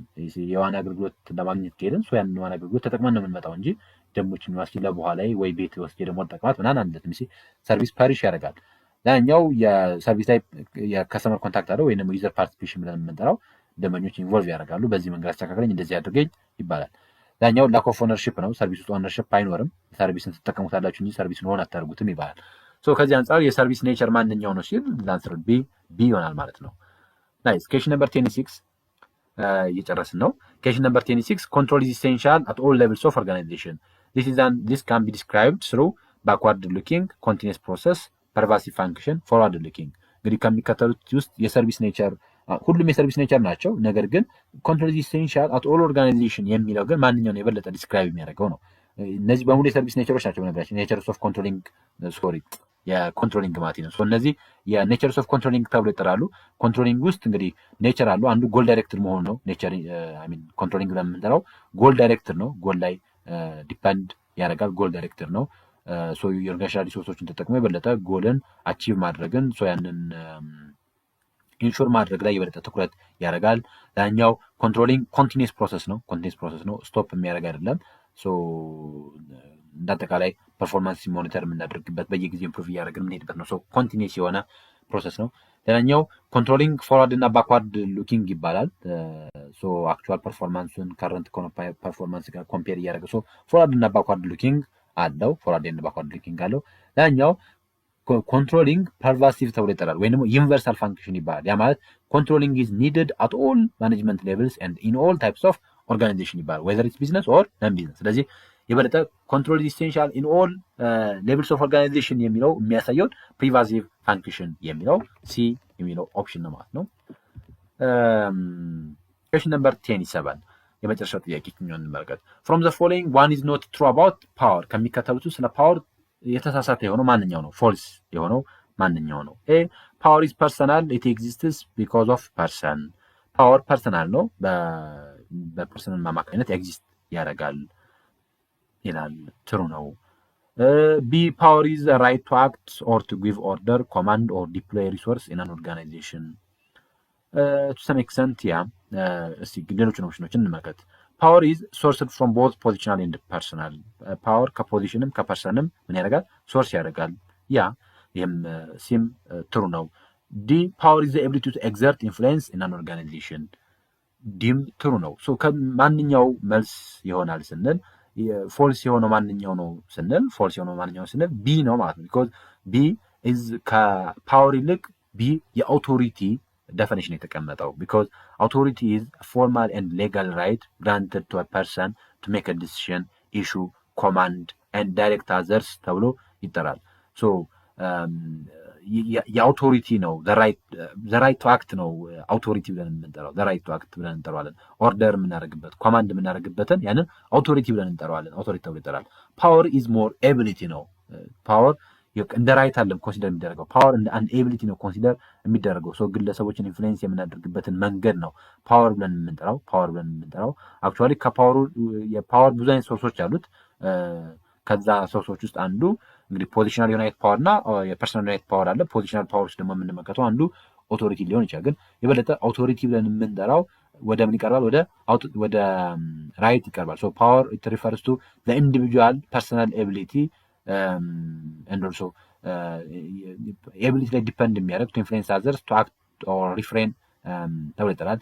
የዋና አገልግሎት ለማግኘት ከሄድን ያንን የዋና አገልግሎት ተጠቅመን ነው የምንመጣው እንጂ ደሞችን ማስኪ ለበኋላ ወይ ቤት ወስጄ ደግሞ ተጠቅማት ምናምን አንለትም። ሰርቪስ ፐሪሽ ያደርጋል። ያኛው የሰርቪስ ላይ የከስተመር ኮንታክት አለው ወይም ደግሞ ዩዘር ፓርቲሲፔሽን ብለን የምንጠራው ደንበኞች ኢንቮልቭ ያደርጋሉ። በዚህ መንገድ አስተካክለኝ እንደዚህ አድርገኝ ይባላል። ያኛው ላክ ኦፍ ኦነርሺፕ ነው። ሰርቪስ ውስጥ ኦነርሺፕ አይኖርም። ሰርቪስን ትጠቀሙታላችሁ እንጂ ሰርቪስን ሆን አታደርጉትም ይባላል። ከዚህ አንጻር የሰርቪስ ኔቸር ማንኛው ነው ሲል ላንስር ቢ ይሆናል ማለት ነው። ናይስ። ኩዌስችን ነምበር 26 እየጨረስን ነው። ኩዌስችን ነምበር 26 ኮንትሮል ኢዝ ኢሴንሻል አት ኦል ሌቭልስ ኦፍ ኦርጋናይዜሽን ዚስ ካን ቢ ዲስክራይብድ ስሩ ባክዋርድ ሉኪንግ ኮንቲኒየስ ፕሮሰስ ፐርቫሲቭ ፋንክሽን ፎርዋርድ ሉኪንግ። እንግዲህ ከሚከተሉት ውስጥ የሰርቪስ ኔቸር ሁሉም የሰርቪስ ኔቸር ናቸው። ነገር ግን ኮንትሮል ኢዝ ኢሴንሻል አት ኦል ኦርጋናይዜሽን የሚለው ግን ማንኛውን የበለጠ ዲስክራይብ የሚያደርገው ነው። እነዚህ በሙሉ የሰርቪስ ኔቸሮች ናቸው። ነገራችን ኔቸርስ ኦፍ ኮንትሮሊንግ የኮንትሮሊንግ ማለት ነው። እነዚህ የኔቸርስ ኦፍ ኮንትሮሊንግ ተብሎ ይጠራሉ። ኮንትሮሊንግ ውስጥ እንግዲህ ኔቸር አሉ። አንዱ ጎል ዳይሬክትድ መሆኑ ነው። ኔቸር ኮንትሮሊንግ ብለን የምንጠራው ጎል ዳይሬክትድ ነው። ጎል ላይ ዲፐንድ ያደርጋል። ጎል ዳይሬክትድ ነው። የኦርጋናይዜሽናል ሪሶርሶችን ተጠቅሞ የበለጠ ጎልን አቺቭ ማድረግን ያንን ኢንሹር ማድረግ ላይ የበለጠ ትኩረት ያደርጋል። ያኛው ኮንትሮሊንግ ኮንቲኒየስ ፕሮሰስ ነው። ስቶፕ የሚያደርግ አይደለም። እንዳጠቃላይ ፐርፎርማንስ ሞኒተር የምናደርግበት በየጊዜ ኢምፕሩቭ እያደረግን የምንሄድበት ነው። ኮንቲኒየስ የሆነ ፕሮሰስ ነው። ሌላኛው ኮንትሮሊንግ ፎርዋርድ እና ባክዋርድ ሉኪንግ ይባላል። አክቹዋል ፐርፎርማንሱን ከረንት ፐርፎርማንስ ጋር ኮምፔር እያደረገ ፎርዋርድ እና ባክዋርድ ሉኪንግ አለው። ሌላኛው ኮንትሮሊንግ ፐርቫሲቭ ተብሎ ይጠራል፣ ወይም ደግሞ ዩኒቨርሳል ፋንክሽን ይባላል። ያ ማለት ኮንትሮሊንግ ኢዝ ኒድድ አት ኦል ማኔጅመንት ሌቭልስ ኤንድ ኢን ኦል ታይፕስ ኦፍ ኦርጋናይዜሽን ይባላል፣ ዌዘር ኢትስ ቢዝነስ ኦር ነን ቢዝነስ። ስለዚህ የበለጠ ኮንትሮል ኢሴንሻል ኢን ኦል ሌቭልስ ኦፍ ኦርጋናይዜሽን የሚለው የሚያሳየውን ፕሪቫሲቭ ፋንክሽን የሚለው ሲ የሚለው ኦፕሽን ነው ማለት ነው። ኩዌስችን ነምበር 27 የመጨረሻው ጥያቄ ኛውን እንመልከት። ፍሮም ዘ ፎሎዊንግ ዋን ኢዝ ኖት ትሩ አባውት ፓወር። ከሚከተሉት ስለ ፓወር የተሳሳተ የሆነው ማንኛው ነው? ፎልስ የሆነው ማንኛው ነው? ኤ ፓወር ኢዝ ፐርሰናል ኢት ኤግዚስትስ ቢኮዝ ኦፍ ፐርሰን። ፓወር ፐርሰናል ነው፣ በፐርሰን አማካኝነት ኤግዚስት ያደርጋል ይላል። ትሩ ነው። ቢ ፓወር ኢዝ ራይት ቱ አክት ኦር ቱ ጊቭ ኦርደር ኮማንድ ኦር ዲፕሎይ ሪሶርስ ኢን አን ኦርጋናይዜሽን። ቱ ሰም ኤክስተንት ያ። እስቲ ሌሎችን ኦፕሽኖችን እንመልከት። ፓወር ኢዝ ሶርስድ ፍሮም ቦዝ ፖዚሽናል ኤንድ ፐርሰናል። ፓወር ከፖዚሽንም ከፐርሰንም ምን ያደርጋል? ሶርስ ያደርጋል። ያ ይህም ሲም ትሩ ነው። ዲ ፓወር ኢዝ ኤቢሊቲ ቱ ኤግዘርት ኢንፍሉዌንስ ኢን አን ኦርጋናይዜሽን። ዲም ትሩ ነው። ከማንኛው መልስ ይሆናል ስንል ፎልስ የሆነው ማንኛው ነው ስንል ቢ ነው ማለት ነው። ቢኮዝ ቢ ኢዝ ከፓወር ይልቅ ቢ የአውቶሪቲ definition የተቀመጠው because authority is a formal and legal right granted to a person to make a decision, issue, command and direct others ተብሎ ይጠራል። የአውቶሪቲ ነው the right to act ነው አውቶሪቲ ብለን የምንጠራው the right to act ብለን እንጠራዋለን። ኦርደር የምናደርግበት ኮማንድ የምናደርግበትን ያንን አውቶሪቲ ብለን እንጠራዋለን። አውቶሪቲ ተብሎ ይጠራል። ፓወር ኢዝ ሞር ኤቢሊቲ ነው። ፓወር እንደ ራይት አለም ኮንሲደር የሚደረገው ፓወር እንደ አንድ ኤቢሊቲ ነው ኮንሲደር የሚደረገው። ግለሰቦችን ኢንፍሉዌንስ የምናደርግበትን መንገድ ነው ፓወር ብለን የምንጠራው። አክቹዋሊ ከፓወሩ የፓወር ብዙ አይነት ሶርሶች አሉት። ከዛ ሶርሶች ውስጥ አንዱ እንግዲህ ፖዚሽናል ዩናይት ፓወር እና የፐርሰናል ዩናይት ፓወር አለ። ፖዚሽናል ፓወሮች ደግሞ የምንመለከተው አንዱ ኦቶሪቲ ሊሆን ይችላል። ግን የበለጠ ኦቶሪቲ ብለን የምንጠራው ወደ ምን ይቀርባል? ወደ ራይት ይቀርባል። ፓወር ኢት ሪፈርስ ቱ ዘ ኢንዲቪጁዋል ፐርሰናል ኤቢሊቲ and also ኤቢሊቲ ላይ ዲፐንድ የሚያደርግ ቱ ኢንፍሉዌንስ አዘርስ ቱ አክት ኦር ሪፍሬን ተብሎ ይጠራል።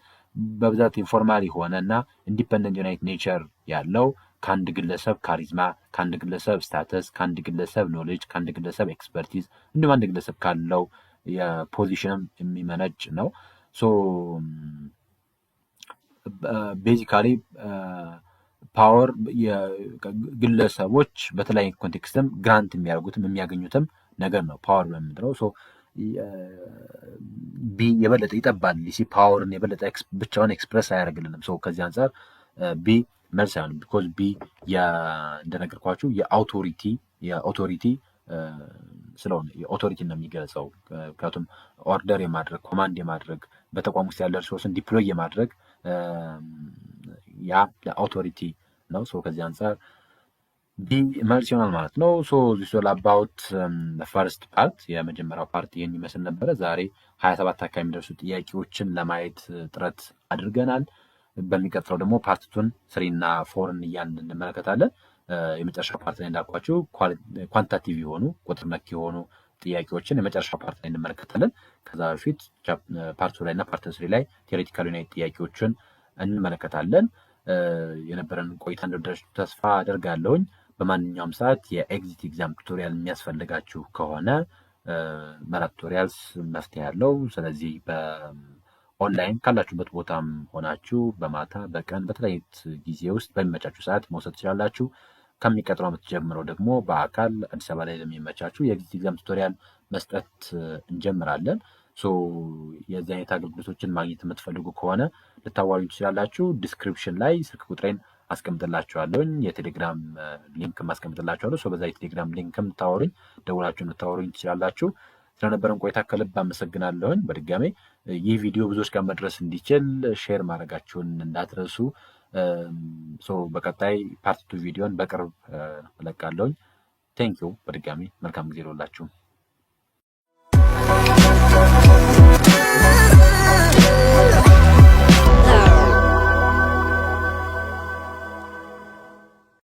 በብዛት ኢንፎርማል የሆነ እና ኢንዲፐንደንት ዩናይት ኔቸር ያለው ከአንድ ግለሰብ ካሪዝማ፣ ከአንድ ግለሰብ ስታተስ፣ ከአንድ ግለሰብ ኖሌጅ፣ ከአንድ ግለሰብ ኤክስፐርቲዝ እንዲሁም አንድ ግለሰብ ካለው የፖዚሽንም የሚመነጭ ነው። ቤዚካሊ ፓወር ግለሰቦች በተለያየ ኮንቴክስትም ግራንት የሚያደርጉትም የሚያገኙትም ነገር ነው ፓወር በምንለው። ቢ የበለጠ ይጠባል። ፓወርን የበለጠ ብቻውን ኤክስፕረስ አያደርግልንም። ከዚህ አንጻር ቢ መልስ አይሆንም። ቢኮዝ ቢ እንደነገርኳችሁ የኦቶሪቲ ስለሆነ የኦቶሪቲ ነው የሚገልጸው። ምክንያቱም ኦርደር የማድረግ ኮማንድ የማድረግ በተቋም ውስጥ ያለ ሪሶርስን ዲፕሎይ የማድረግ ያ ለአውቶሪቲ ነው። ከዚህ አንጻር ቢ መልስ ይሆናል ማለት ነው። ሶ ዚስ ኦል አባውት ፈርስት ፓርት የመጀመሪያው ፓርት ይህን ይመስል ነበረ። ዛሬ 27 አካባቢ የሚደርሱ ጥያቄዎችን ለማየት ጥረት አድርገናል። በሚቀጥለው ደግሞ ፓርትቱን 3 እና 4ን እያልን እንመለከታለን። የመጨረሻው ፓርት ላይ እንዳልኳችሁ ኳንታቲቭ የሆኑ ቁጥር ነክ የሆኑ ጥያቄዎችን የመጨረሻው ፓርት ላይ እንመለከታለን። ከዛ በፊት ፓርት 2 ላይ እና ፓርት 3 ላይ ቴዎሬቲካል ዩናይት ጥያቄዎችን እንመለከታለን። የነበረን ቆይታ እንደወደዳችሁ ተስፋ አደርጋለሁኝ። በማንኛውም ሰዓት የኤግዚት ኤግዛም ቱቶሪያል የሚያስፈልጋችሁ ከሆነ መላ ቱቶሪያልስ መፍትሄ ያለው። ስለዚህ በኦንላይን ካላችሁበት ቦታም ሆናችሁ በማታ በቀን በተለያየ ጊዜ ውስጥ በሚመቻችሁ ሰዓት መውሰድ ትችላላችሁ። ከሚቀጥለው ዓመት ጀምሮ ደግሞ በአካል አዲስ አበባ ላይ ለሚመቻችሁ የኤግዚት ኤግዛም ቱቶሪያል መስጠት እንጀምራለን። የዚህ አይነት አገልግሎቶችን ማግኘት የምትፈልጉ ከሆነ ልታዋሉ ትችላላችሁ። ዲስክሪፕሽን ላይ ስልክ ቁጥሬን አስቀምጥላችኋለሁኝ፣ የቴሌግራም ሊንክ አስቀምጥላችኋለሁ። በዛ የቴሌግራም ሊንክ የምታወሩኝ ደውላችሁ የምታወሩኝ ትችላላችሁ። ስለነበረን ቆይታ ከልብ አመሰግናለሁኝ። በድጋሜ ይህ ቪዲዮ ብዙዎች ጋር መድረስ እንዲችል ሼር ማድረጋችሁን እንዳትረሱ። በቀጣይ ፓርት 2 ቪዲዮን በቅርብ እለቃለሁኝ። ቴንኪው። በድጋሚ መልካም ጊዜ ይሁንላችሁ።